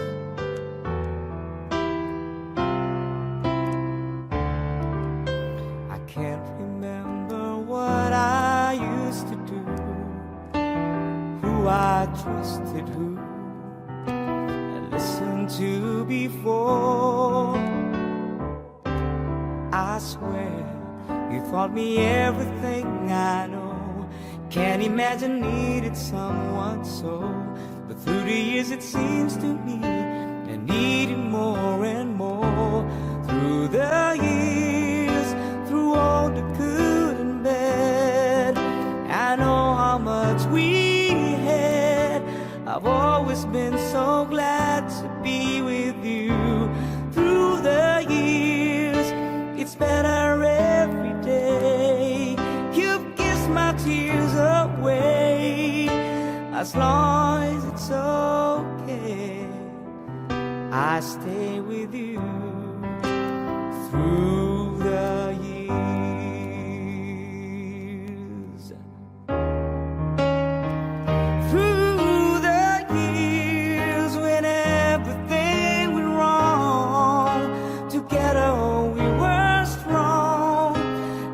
Speaker 3: I can't remember what I used to do, who I trusted, who I listened to before. I swear you taught me everything I know. Can't imagine needed someone so. But through the years it seems to me I needed more and more. Through the years, through all the good and bad, I know how much we had. I've always been so glad to be with you. Through the years, it's better every day. You've kissed my tears away. As long as it's okay, I stay with you. Through the years, through the years, when everything went wrong, together we were strong.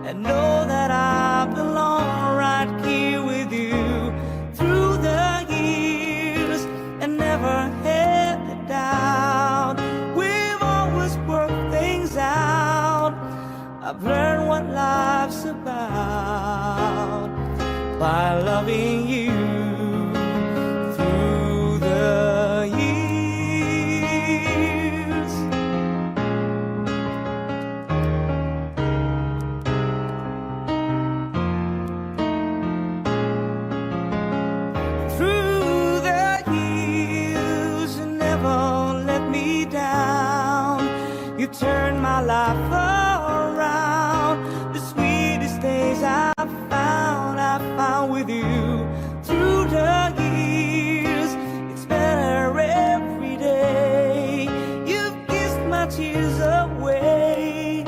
Speaker 3: And know that I belong right here with you. Through the years, and never had a doubt. We've always worked things out. I've learned what life's about by loving you. Through the years.
Speaker 10: turned my life around. The sweetest days I found with you through the years. It's better every day. You've kissed my tears away.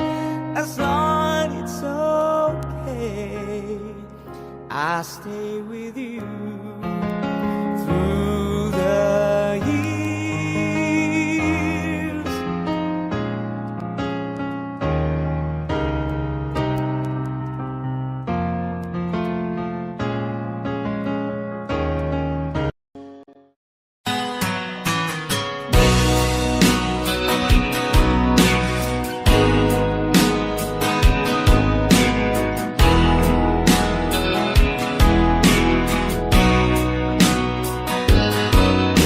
Speaker 10: As long as it's okay, I stay with you through the years.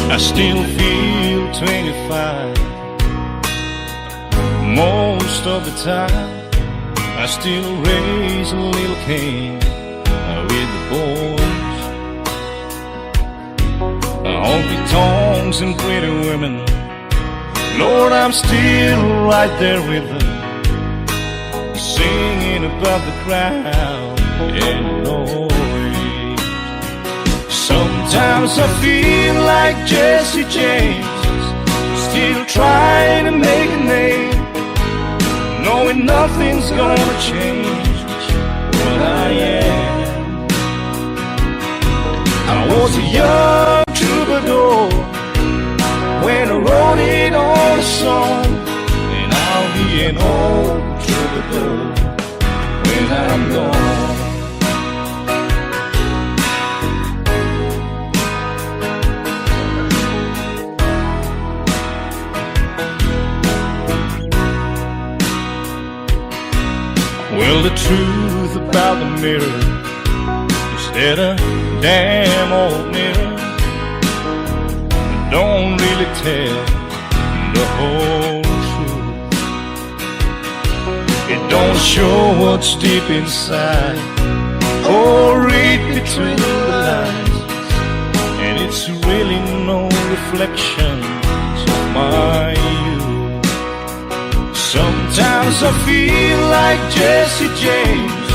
Speaker 1: I still feel 25 most of the time. I still raise a little Cain with the boys. Honky tonks and pretty women, Lord, I'm still right there with them, singing above the crowd and noise. Sometimes I feel like Jesse James, still trying to make a name, knowing nothing's gonna change what I am. I was a young troubadour when I wrote it on a song, and I'll be an old troubadour when I'm gone. Well, the truth about the mirror is that a damn old mirror don't really tell the whole truth. It don't show what's deep inside or read between the lines, and it's really no reflection of my youth. Sometimes I feel like Jesse James,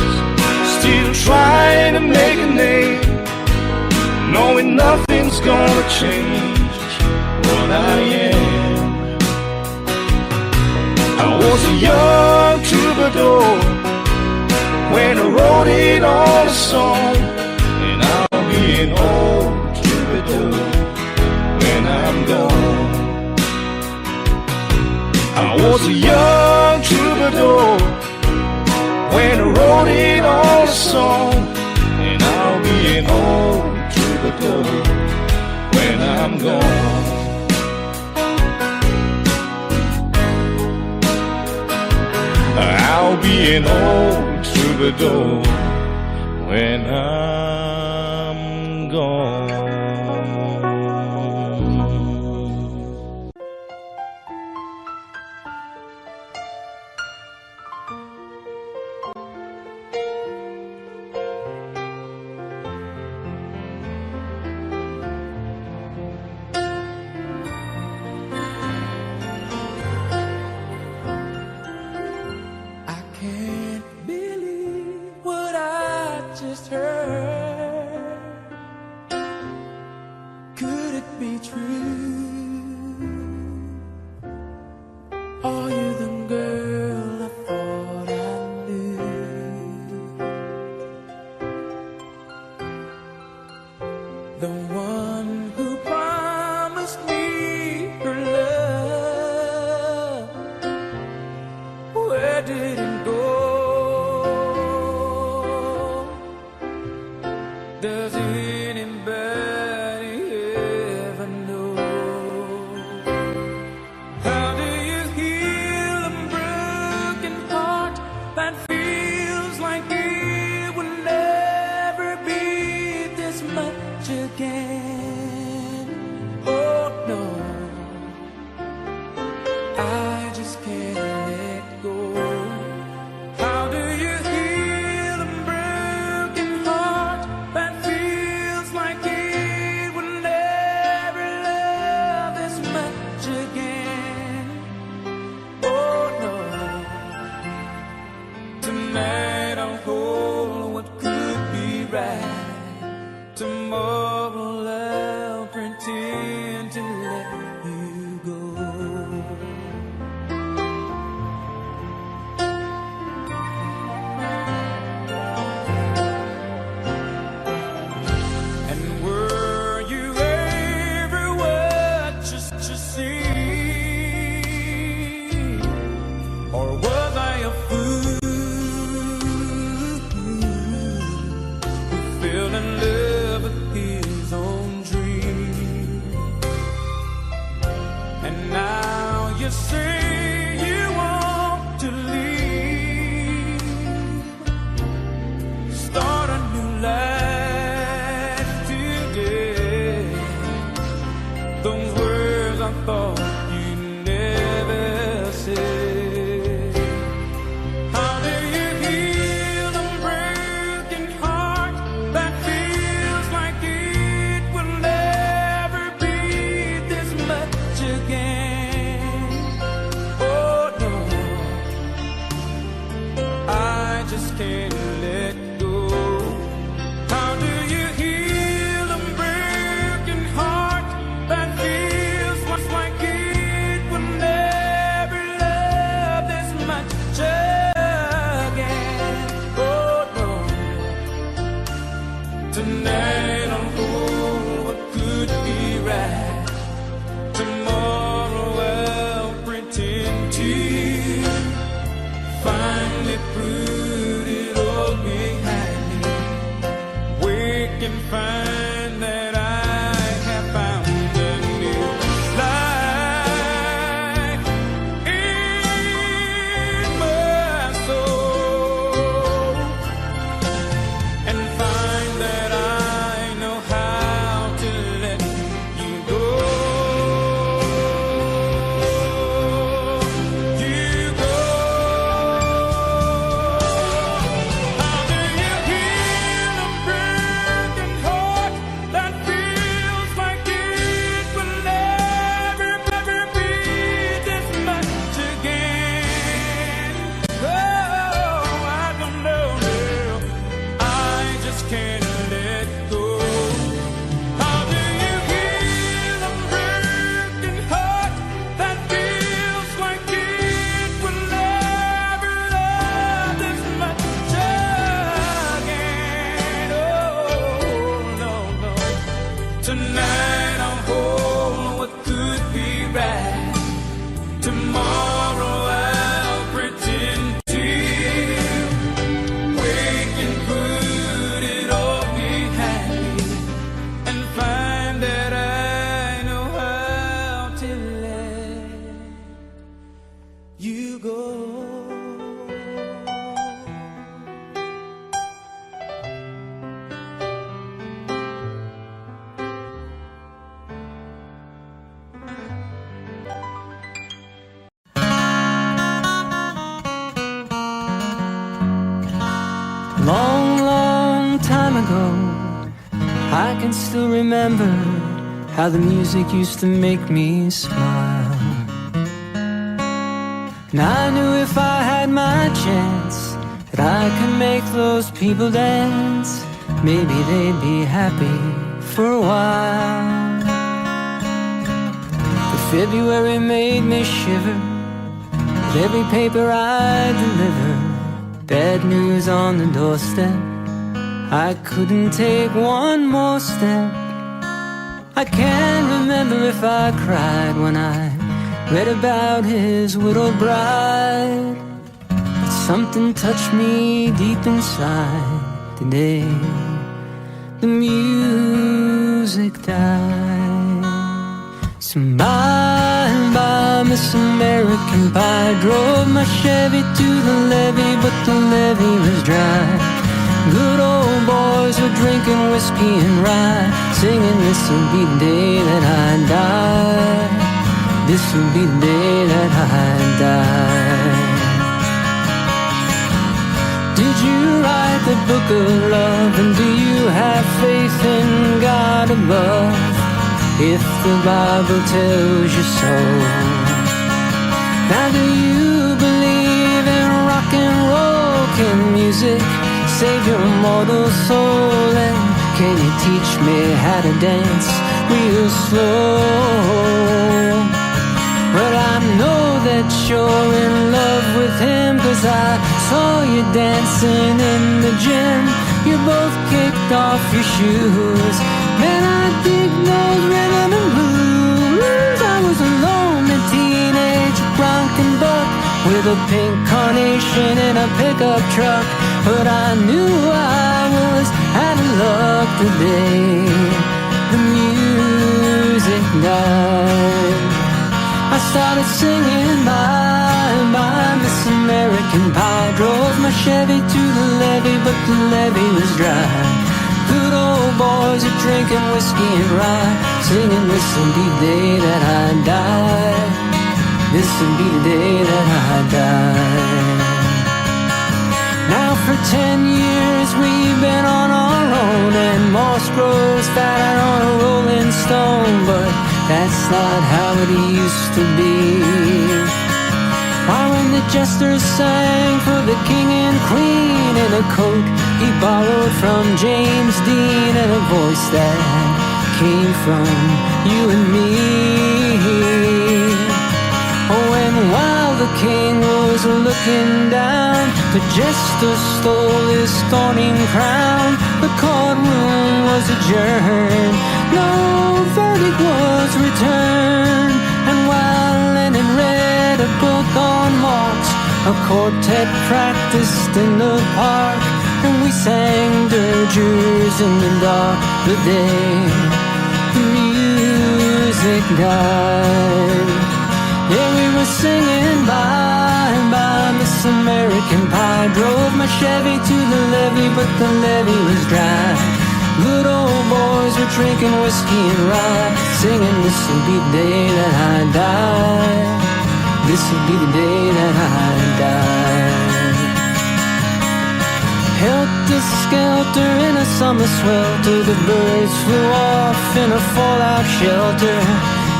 Speaker 1: still trying to make a name, knowing nothing's gonna change what I am. I was a young troubadour when I wrote it on a song, and I'll be an old troubadour when I'm gone. I was a young troubadour when I wrote it on a song, and I'll be an old troubadour when I'm gone. I'll be an old troubadour when I'm gone.
Speaker 10: right. Tomorrow I'll pretend to let you go. And were you ever what you see? Or was I a fool who fell in love with his own dream? And now you say you want to leave, start a new life today. Those words I thought you'd never say.
Speaker 2: I can still remember how the music used to make me smile. And I knew if I had my chance that I could make those people dance. Maybe they'd be happy for a while. But February made me shiver with every paper I delivered. Bad news on the doorstep, I couldn't take one more step. I can't remember if I cried when I read about his widowed bride, but something touched me deep inside the day the music died. So bye, Miss American Pie. Drove my Chevy to the levee, but the levee was dry. Good old boys were drinking whiskey and rye, singing, this'll be the day that I die. This'll be the day that I die. Did you write the book of love, and do you have faith in God above? If the Bible tells you so. Now do you believe in rock and roll? Can music save your mortal soul? And can you teach me how to dance real slow? But I know that you're in love with him, 'cause I saw you dancing in the gym. You both kicked off your shoes. Man, I dig those rhythm and blues. I was a lonely teenage bronco buck with a pink carnation in a pickup truck. But I knew I was out of luck the day the music died. I started singing bye, Miss American Pie. Drove my Chevy to the levee, but the levee was dry. Good old boys are drinking whiskey and rye, singing this'll be the day that I die. This'll be the day that I die. Now for 10 years we've been on our own, and moss grows fatter on a rolling stone. But that's not how it used to be. Why, when the jesters sang for the king and queen in a coat he borrowed from James Dean, and a voice that came from you and me. Oh, and while the king was looking down, the jester stole his thorny crown. The courtroom was adjourned, no verdict was returned. And while Lennon read a book on Marx, a quartet practiced in the park, and we sang dirges in the dark the day the music died. Yeah, we were singing bye, Miss American Pie. Drove my Chevy to the levee, but the levee was dry. Good old boys were drinking whiskey and rye, singing this'll be the day that I die. This'll be the day that I die. Helter-skelter in a summer swelter, the birds flew off in a fallout shelter.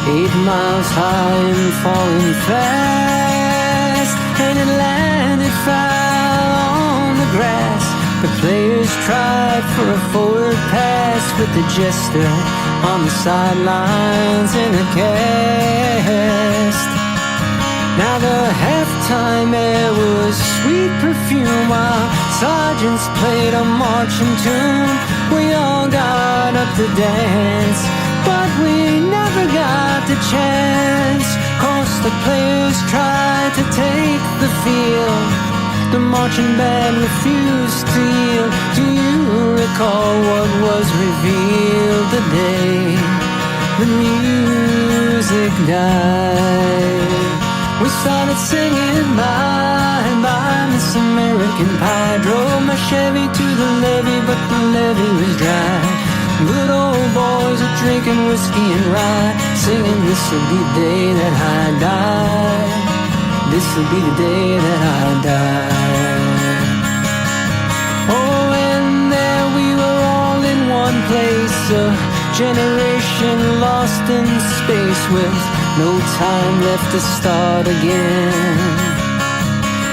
Speaker 2: 8 miles high and falling fast, and it landed foul on the grass. The players tried for a forward pass, with the jester on the sidelines in a cast. Now the halftime air was sweet perfume, while sergeants played a marching tune. We all got up to dance, but we never got the chance, 'cause the players tried to take the field. The marching band refused to yield. Do you recall what was revealed the day the music died? We started singing bye, Miss American Pie. Drove my Chevy to the levee, but the levee was dry. Good old boys are drinking whiskey and rye, singing this'll be the day that I die. This'll be the day that I die. Oh, and there we were all in one place, a generation lost in space, with no time left to start again.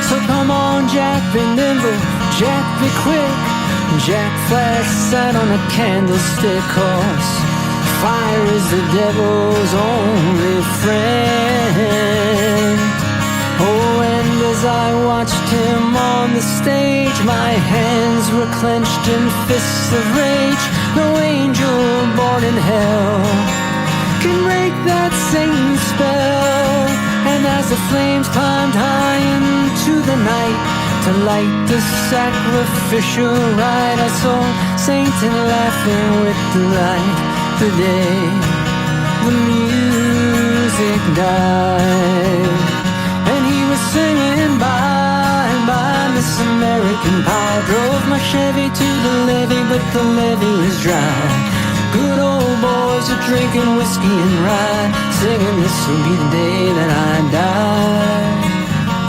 Speaker 2: So come on, Jack, be nimble, Jack, be quick. Jack Flash sat on a candlestick, 'cause fire is the devil's only friend. Oh, and as I watched him on the stage, my hands were clenched in fists of rage. No angel born in hell can break that Satan spell. And as the flames climbed high into the night to light the sacrificial rite, I saw Satan laughing with delight the day the music died. And he was singing bye, Miss American Pie. Drove my Chevy to the levee, but the levee was dry. Good old boys are drinking whiskey and rye, singing this'll be the day that I die.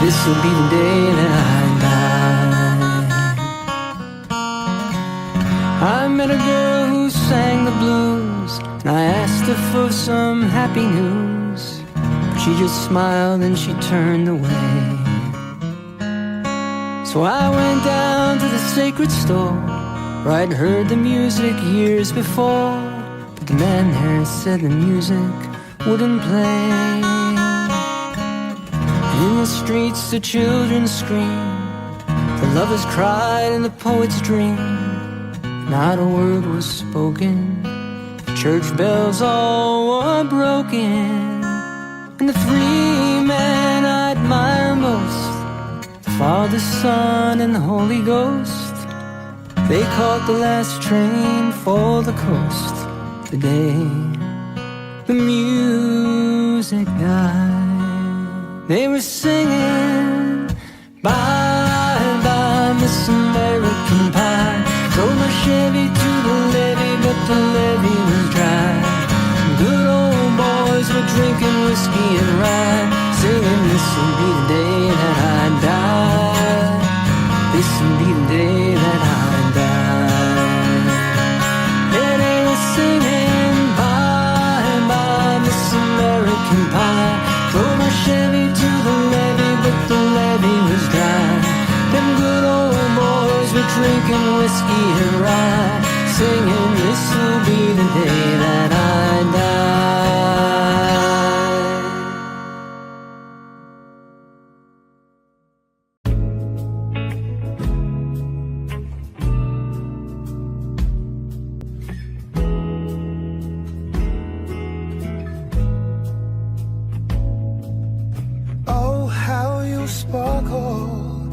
Speaker 2: This'll be the day that I die. I met a girl who sang the blues, and I asked her for some happy news. She just smiled and she turned away. So I went down to the sacred store where I'd heard the music years before, but the man there said the music wouldn't play. In the streets the children scream, the lovers cried and the poets dream. Not a word was spoken, the church bells all were broken. And the three men I admire most, the Father, Son, and the Holy Ghost, they caught the last train for the coast the day the music died. They were singing, bye, bye, Miss American Pie. Drove my Chevy to the levee, but the levee was dry. Good old boys were drinking whiskey and rye, singing, this'll be the day that I die. This'll be the day that I die. Yeah, they were singing, bye, bye, Miss American Pie. Drove my Chevy to the levee, but the levee was dry. Them good old boys were drinking whiskey and rye, singing, this'll be the day that I die.
Speaker 3: Oh, how you sparkle,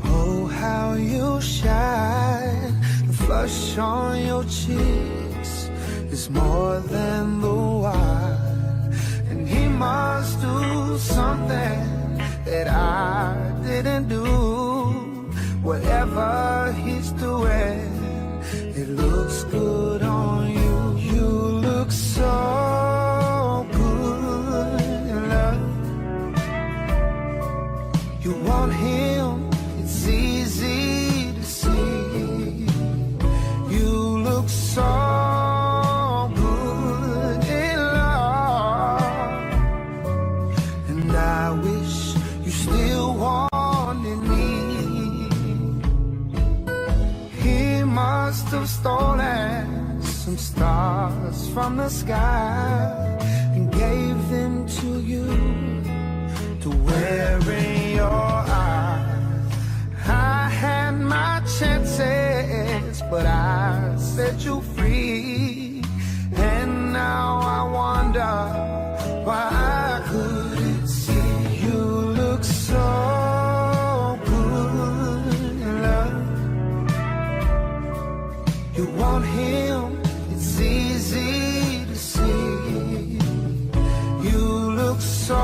Speaker 3: oh, how you shine. The flush on your cheeks is more than the wine. And he must do something that I didn't do. Whatever he's doing, it looks good on you. You look so good in love. You want him, it's easy to see. You look so good in love. And I wish you still wanted me. He must have stolen some stars from the sky and gave them to you to wear in your eyes. I had my chances, but I set you free. And now I wonder why I couldn't see. You look so good in love. You want him, it's easy to see. You look so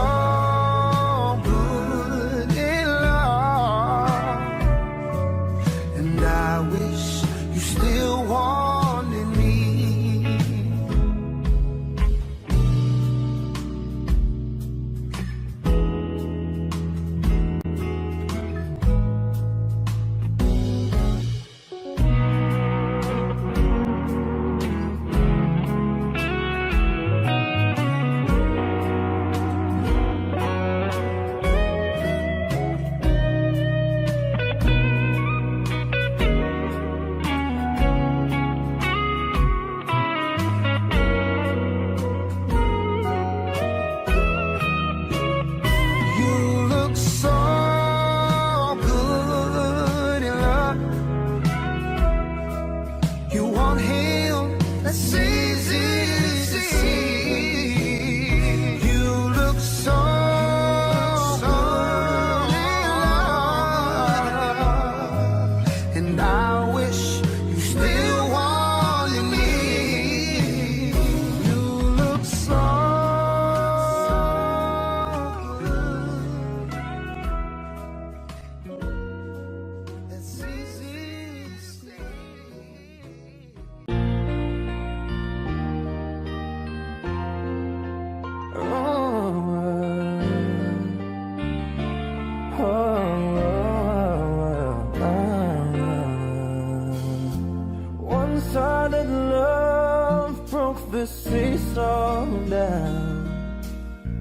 Speaker 10: One-sided love broke the seesaw down.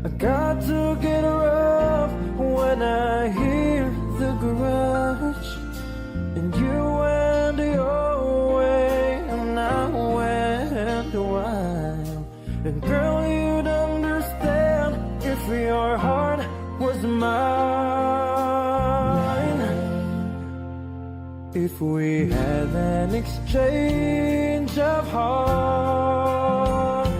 Speaker 10: I got to get rough when I hear the garage. then girl, you'd understand if your heart was mine. If we had an exchange of hearts,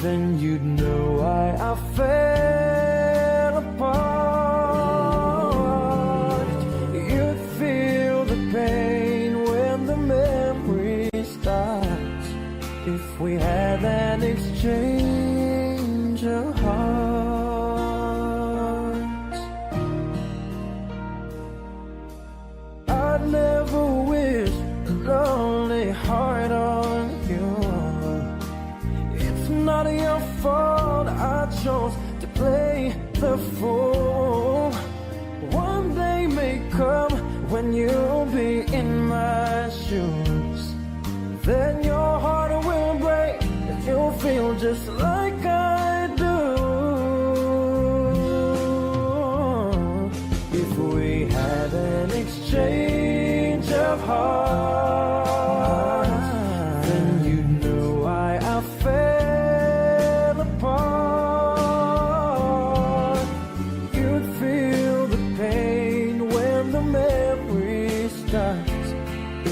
Speaker 10: then you'd know why I fell apart. You'd feel the pain when the memory starts. If we had an exchange of hearts, I'd never wish a lonely heart on you. It's not your fault I chose to play the fool. One day may come when you'll be in my shoes. Then your heart will break and you'll feel just like I do. If we had an exchange of hearts, then you'd know why I fell apart. You'd feel the pain when the memory starts.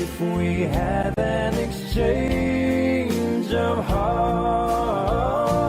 Speaker 10: If we had an exchange of hearts.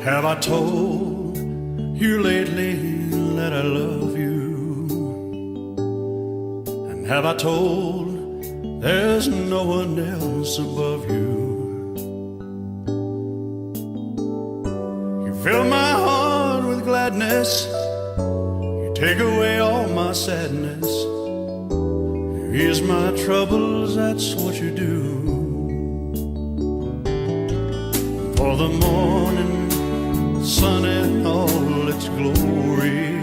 Speaker 1: Have I told you lately that I love you? And have I told there's no one else above you? You fill my heart with gladness, you take away all my sadness, you ease my troubles, that's what you do. For the morning sun in all its glory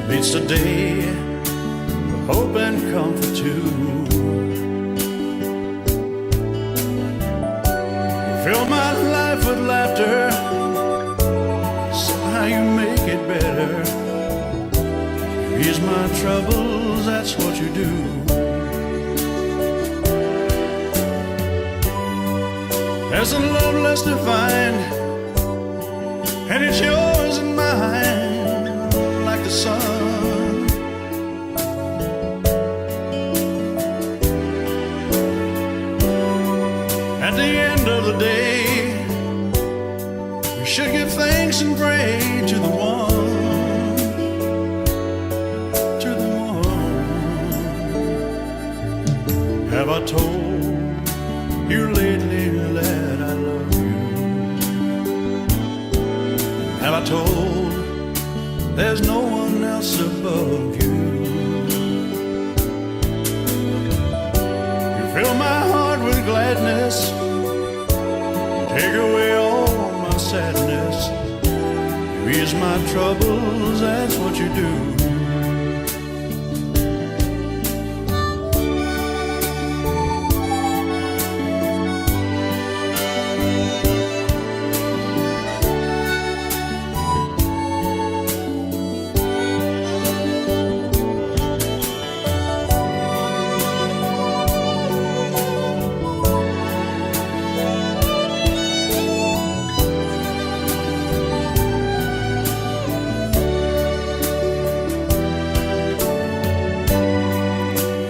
Speaker 1: meets the day with hope and comfort too. You fill my life with laughter, somehow you make it better. You ease my troubles, that's what you do. There's a love less defined, and it's yours and mine, like the sun. At the end of the day, we should give thanks and pray to the one, to the one. Have I told you lately that I love you? Have I told there's no one else above you? You fill my heart with gladness, you take away all my sadness, you ease my troubles, that's what you do.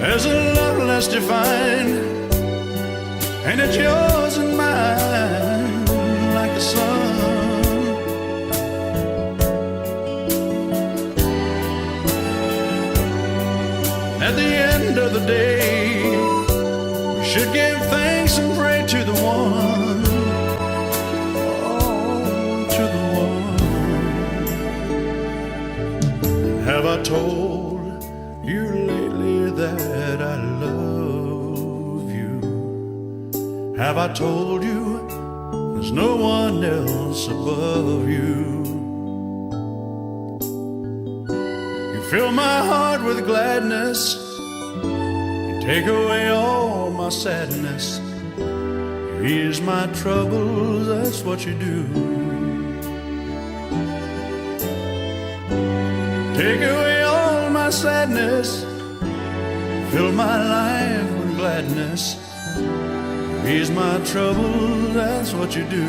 Speaker 1: There's a love less defined, and it's yours and mine, like the sun. At the end of the day, we should give thanks and pray to the one, oh, to the one. Have I told you lately that I love you? Have I told you there's no one else above you? You fill my heart with gladness, you take away all my sadness, you ease my troubles, that's what you do. Take away all my sadness, fill my life with gladness, ease my trouble, that's what you do.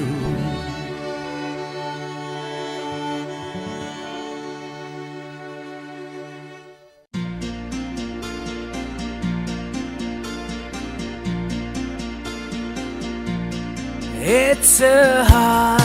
Speaker 4: It's a heartache,